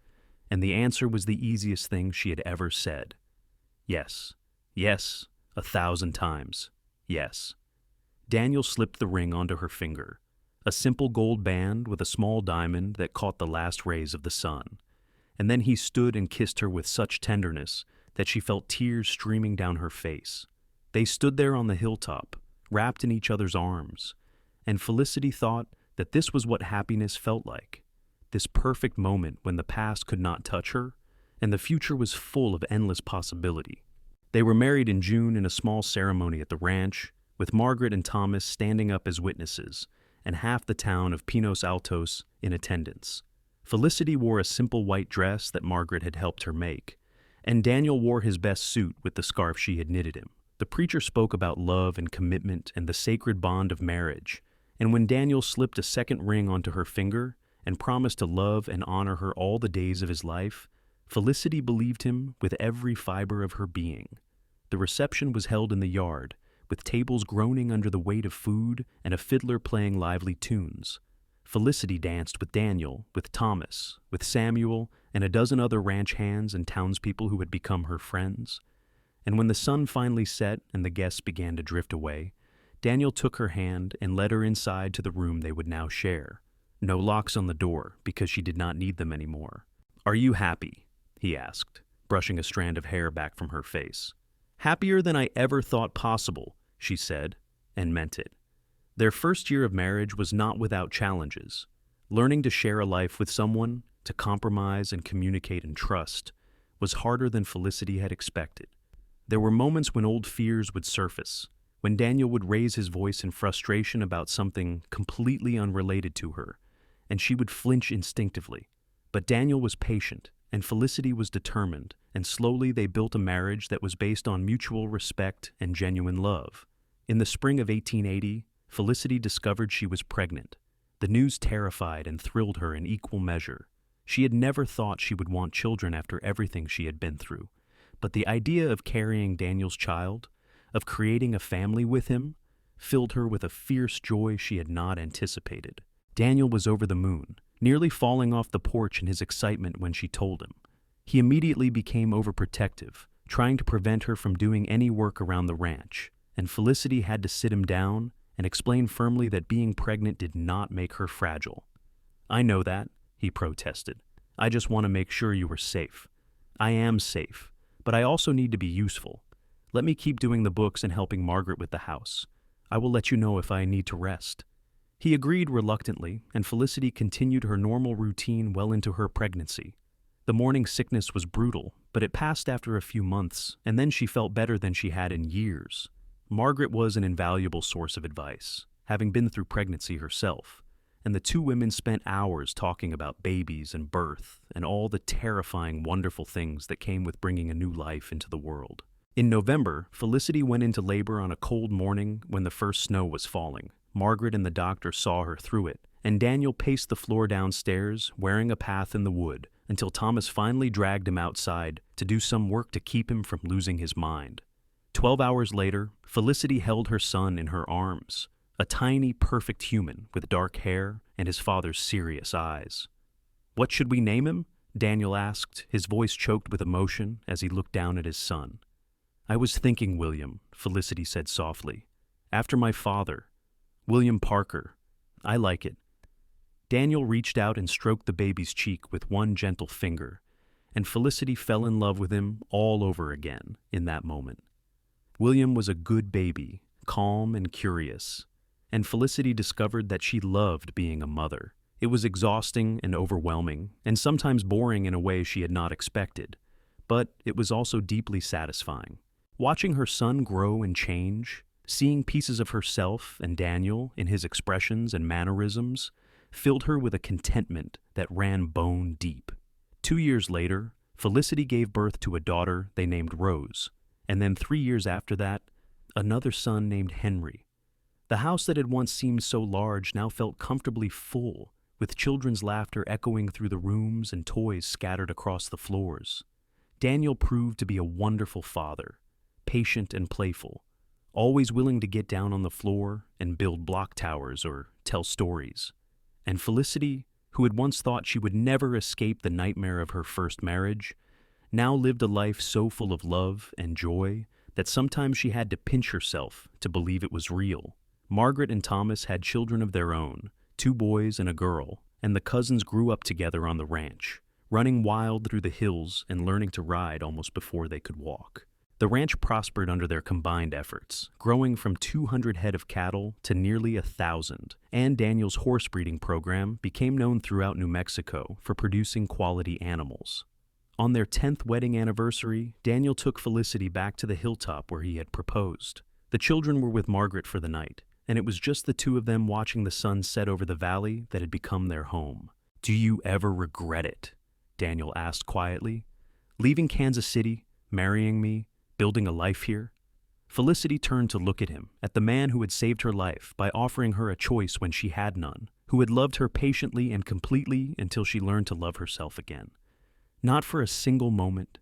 A: and the answer was the easiest thing she had ever said. Yes. Yes, 1,000 times. Yes. Daniel slipped the ring onto her finger, a simple gold band with a small diamond that caught the last rays of the sun, and then he stood and kissed her with such tenderness that she felt tears streaming down her face. They stood there on the hilltop, wrapped in each other's arms, and Felicity thought that this was what happiness felt like, this perfect moment when the past could not touch her, and the future was full of endless possibility. They were married in June in a small ceremony at the ranch, with Margaret and Thomas standing up as witnesses, and half the town of Pinos Altos in attendance. Felicity wore a simple white dress that Margaret had helped her make, and Daniel wore his best suit with the scarf she had knitted him. The preacher spoke about love and commitment and the sacred bond of marriage, and when Daniel slipped a second ring onto her finger and promised to love and honor her all the days of his life, Felicity believed him with every fiber of her being. The reception was held in the yard, with tables groaning under the weight of food and a fiddler playing lively tunes. Felicity danced with Daniel, with Thomas, with Samuel, and a dozen other ranch hands and townspeople who had become her friends. And when the sun finally set and the guests began to drift away, Daniel took her hand and led her inside to the room they would now share. No locks on the door, because she did not need them anymore. "Are you happy?" he asked, brushing a strand of hair back from her face. "Happier than I ever thought possible," she said, and meant it. Their first year of marriage was not without challenges. Learning to share a life with someone, to compromise and communicate and trust, was harder than Felicity had expected. There were moments when old fears would surface, when Daniel would raise his voice in frustration about something completely unrelated to her, and she would flinch instinctively. But Daniel was patient, and Felicity was determined, and slowly they built a marriage that was based on mutual respect and genuine love. In the spring of 1880, Felicity discovered she was pregnant. The news terrified and thrilled her in equal measure. She had never thought she would want children after everything she had been through, but the idea of carrying Daniel's child, of creating a family with him, filled her with a fierce joy she had not anticipated. Daniel was over the moon, nearly falling off the porch in his excitement when she told him. He immediately became overprotective, trying to prevent her from doing any work around the ranch, and Felicity had to sit him down and explain firmly that being pregnant did not make her fragile. "I know that," he protested. "I just want to make sure you are safe. I am safe, but I also need to be useful. Let me keep doing the books and helping Margaret with the house. I will let you know if I need to rest." He agreed reluctantly, and Felicity continued her normal routine well into her pregnancy. The morning sickness was brutal, but it passed after a few months, and then she felt better than she had in years. Margaret was an invaluable source of advice, having been through pregnancy herself, and the two women spent hours talking about babies and birth and all the terrifying, wonderful things that came with bringing a new life into the world. In November, Felicity went into labor on a cold morning when the first snow was falling. Margaret and the doctor saw her through it, and Daniel paced the floor downstairs, wearing a path in the wood, until Thomas finally dragged him outside to do some work to keep him from losing his mind. 12 hours later, Felicity held her son in her arms, a tiny, perfect human with dark hair and his father's serious eyes. "What should we name him?" Daniel asked, his voice choked with emotion as he looked down at his son. "I was thinking, William," Felicity said softly. "After my father. William Parker. I like it." Daniel reached out and stroked the baby's cheek with one gentle finger, and Felicity fell in love with him all over again in that moment. William was a good baby, calm and curious, and Felicity discovered that she loved being a mother. It was exhausting and overwhelming, and sometimes boring in a way she had not expected, but it was also deeply satisfying. Watching her son grow and change, seeing pieces of herself and Daniel in his expressions and mannerisms, filled her with a contentment that ran bone deep. 2 years later, Felicity gave birth to a daughter they named Rose, and then 3 years after that, another son named Henry. The house that had once seemed so large now felt comfortably full, with children's laughter echoing through the rooms and toys scattered across the floors. Daniel proved to be a wonderful father, patient and playful, always willing to get down on the floor and build block towers or tell stories. And Felicity, who had once thought she would never escape the nightmare of her first marriage, now lived a life so full of love and joy that sometimes she had to pinch herself to believe it was real. Margaret and Thomas had children of their own, 2 boys and a girl, and the cousins grew up together on the ranch, running wild through the hills and learning to ride almost before they could walk. The ranch prospered under their combined efforts, growing from 200 head of cattle to nearly 1,000, and Daniel's horse breeding program became known throughout New Mexico for producing quality animals. On their 10th wedding anniversary, Daniel took Felicity back to the hilltop where he had proposed. The children were with Margaret for the night, and it was just the two of them watching the sun set over the valley that had become their home. "Do you ever regret it?" Daniel asked quietly. "Leaving Kansas City, marrying me, building a life here?" Felicity turned to look at him, at the man who had saved her life by offering her a choice when she had none, who had loved her patiently and completely until she learned to love herself again. "Not for a single moment.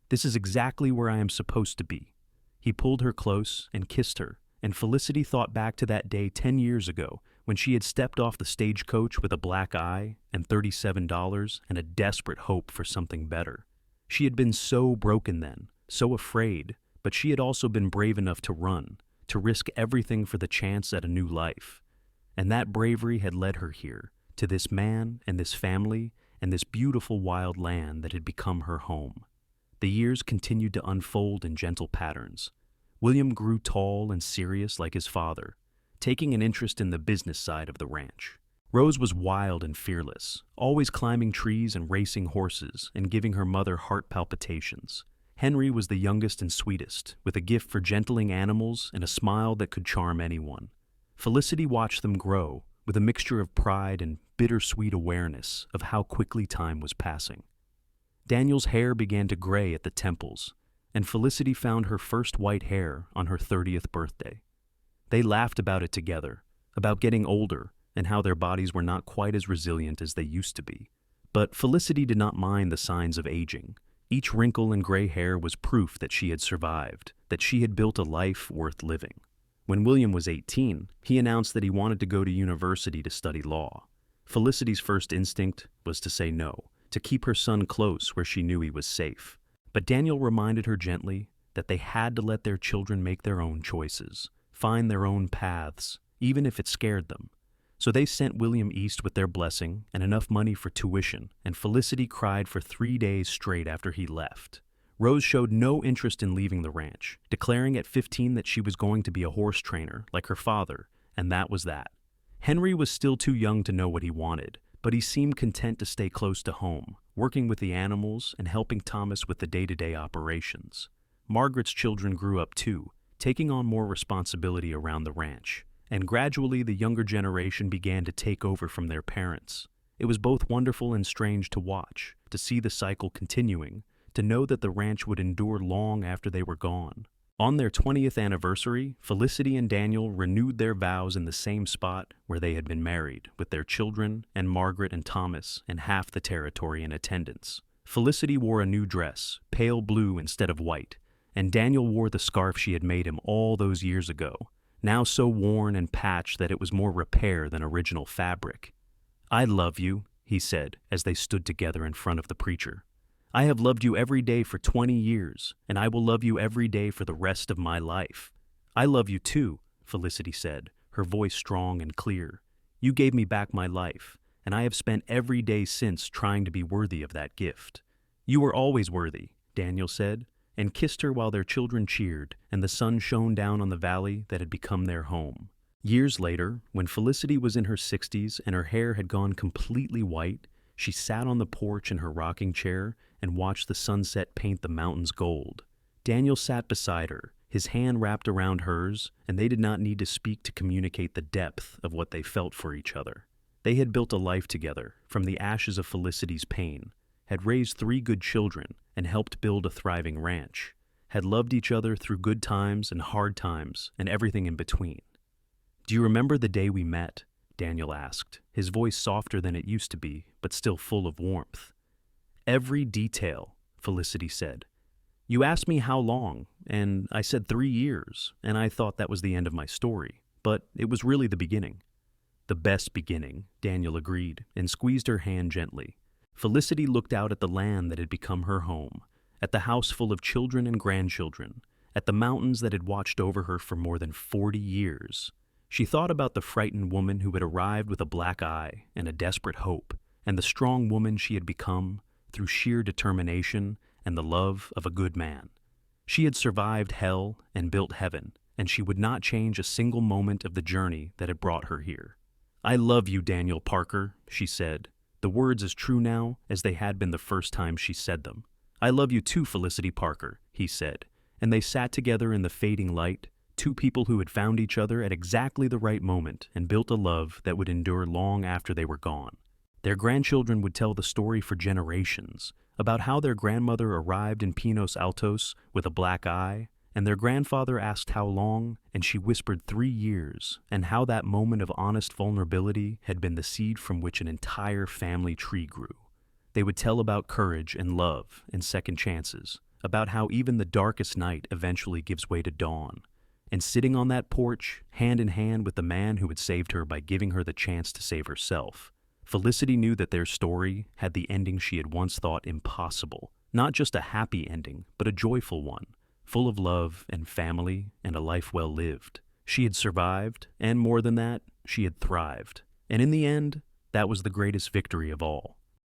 A: This is exactly where I am supposed to be." He pulled her close and kissed her, and Felicity thought back to that day 10 years ago when she had stepped off the stagecoach with a black eye and $37 and a desperate hope for something better. She had been so broken then, so afraid, but she had also been brave enough to run, to risk everything for the chance at a new life. And that bravery had led her here, to this man and this family and this beautiful wild land that had become her home. The years continued to unfold in gentle patterns. William grew tall and serious like his father, taking an interest in the business side of the ranch. Rose was wild and fearless, always climbing trees and racing horses and giving her mother heart palpitations. Henry was the youngest and sweetest, with a gift for gentling animals and a smile that could charm anyone. Felicity watched them grow, with a mixture of pride and bittersweet awareness of how quickly time was passing. Daniel's hair began to gray at the temples, and Felicity found her first white hair on her 30th birthday. They laughed about it together, about getting older and how their bodies were not quite as resilient as they used to be. But Felicity did not mind the signs of aging. Each wrinkle and gray hair was proof that she had survived, that she had built a life worth living. When William was 18, he announced that he wanted to go to university to study law. Felicity's first instinct was to say no, to keep her son close where she knew he was safe. But Daniel reminded her gently that they had to let their children make their own choices, find their own paths, even if it scared them. So they sent William east with their blessing and enough money for tuition, and Felicity cried for 3 days straight after he left. Rose showed no interest in leaving the ranch, declaring at 15 that she was going to be a horse trainer, like her father, and that was that. Henry was still too young to know what he wanted, but he seemed content to stay close to home, working with the animals and helping Thomas with the day-to-day operations. Margaret's children grew up too, taking on more responsibility around the ranch, and gradually the younger generation began to take over from their parents. It was both wonderful and strange to watch, to see the cycle continuing, to know that the ranch would endure long after they were gone. On their 20th anniversary, Felicity and Daniel renewed their vows in the same spot where they had been married, with their children and Margaret and Thomas and half the territory in attendance. Felicity wore a new dress, pale blue instead of white, and Daniel wore the scarf she had made him all those years ago, now so worn and patched that it was more repair than original fabric. "I love you," he said as they stood together in front of the preacher. "I have loved you every day for 20 years, and I will love you every day for the rest of my life." "I love you too," Felicity said, her voice strong and clear. "You gave me back my life, and I have spent every day since trying to be worthy of that gift." "You were always worthy," Daniel said, and kissed her while their children cheered and the sun shone down on the valley that had become their home. Years later, when Felicity was in her 60s and her hair had gone completely white, she sat on the porch in her rocking chair and watched the sunset paint the mountains gold. Daniel sat beside her, his hand wrapped around hers, and they did not need to speak to communicate the depth of what they felt for each other. They had built a life together from the ashes of Felicity's pain, had raised 3 good children, and helped build a thriving ranch, had loved each other through good times and hard times and everything in between. "Do you remember the day we met?" Daniel asked, his voice softer than it used to be, but still full of warmth. "Every detail," Felicity said. "You asked me how long, and I said 3 years, and I thought that was the end of my story, but it was really the beginning." "The best beginning," Daniel agreed, and squeezed her hand gently. Felicity looked out at the land that had become her home, at the house full of children and grandchildren, at the mountains that had watched over her for more than 40 years. She thought about the frightened woman who had arrived with a black eye and a desperate hope, and the strong woman she had become through sheer determination and the love of a good man. She had survived hell and built heaven, and she would not change a single moment of the journey that had brought her here. "I love you, Daniel Parker," she said, the words as true now as they had been the first time she said them. "I love you too, Felicity Parker," he said, and they sat together in the fading light, two people who had found each other at exactly the right moment and built a love that would endure long after they were gone. Their grandchildren would tell the story for generations about how their grandmother arrived in Pinos Altos with a black eye, and their grandfather asked how long, and she whispered 3 years, and how that moment of honest vulnerability had been the seed from which an entire family tree grew. They would tell about courage and love and second chances, about how even the darkest night eventually gives way to dawn. And sitting on that porch, hand in hand with the man who had saved her by giving her the chance to save herself, Felicity knew that their story had the ending she had once thought impossible. Not just a happy ending, but a joyful one, full of love and family and a life well lived. She had survived, and more than that, she had thrived. And in the end, that was the greatest victory of all.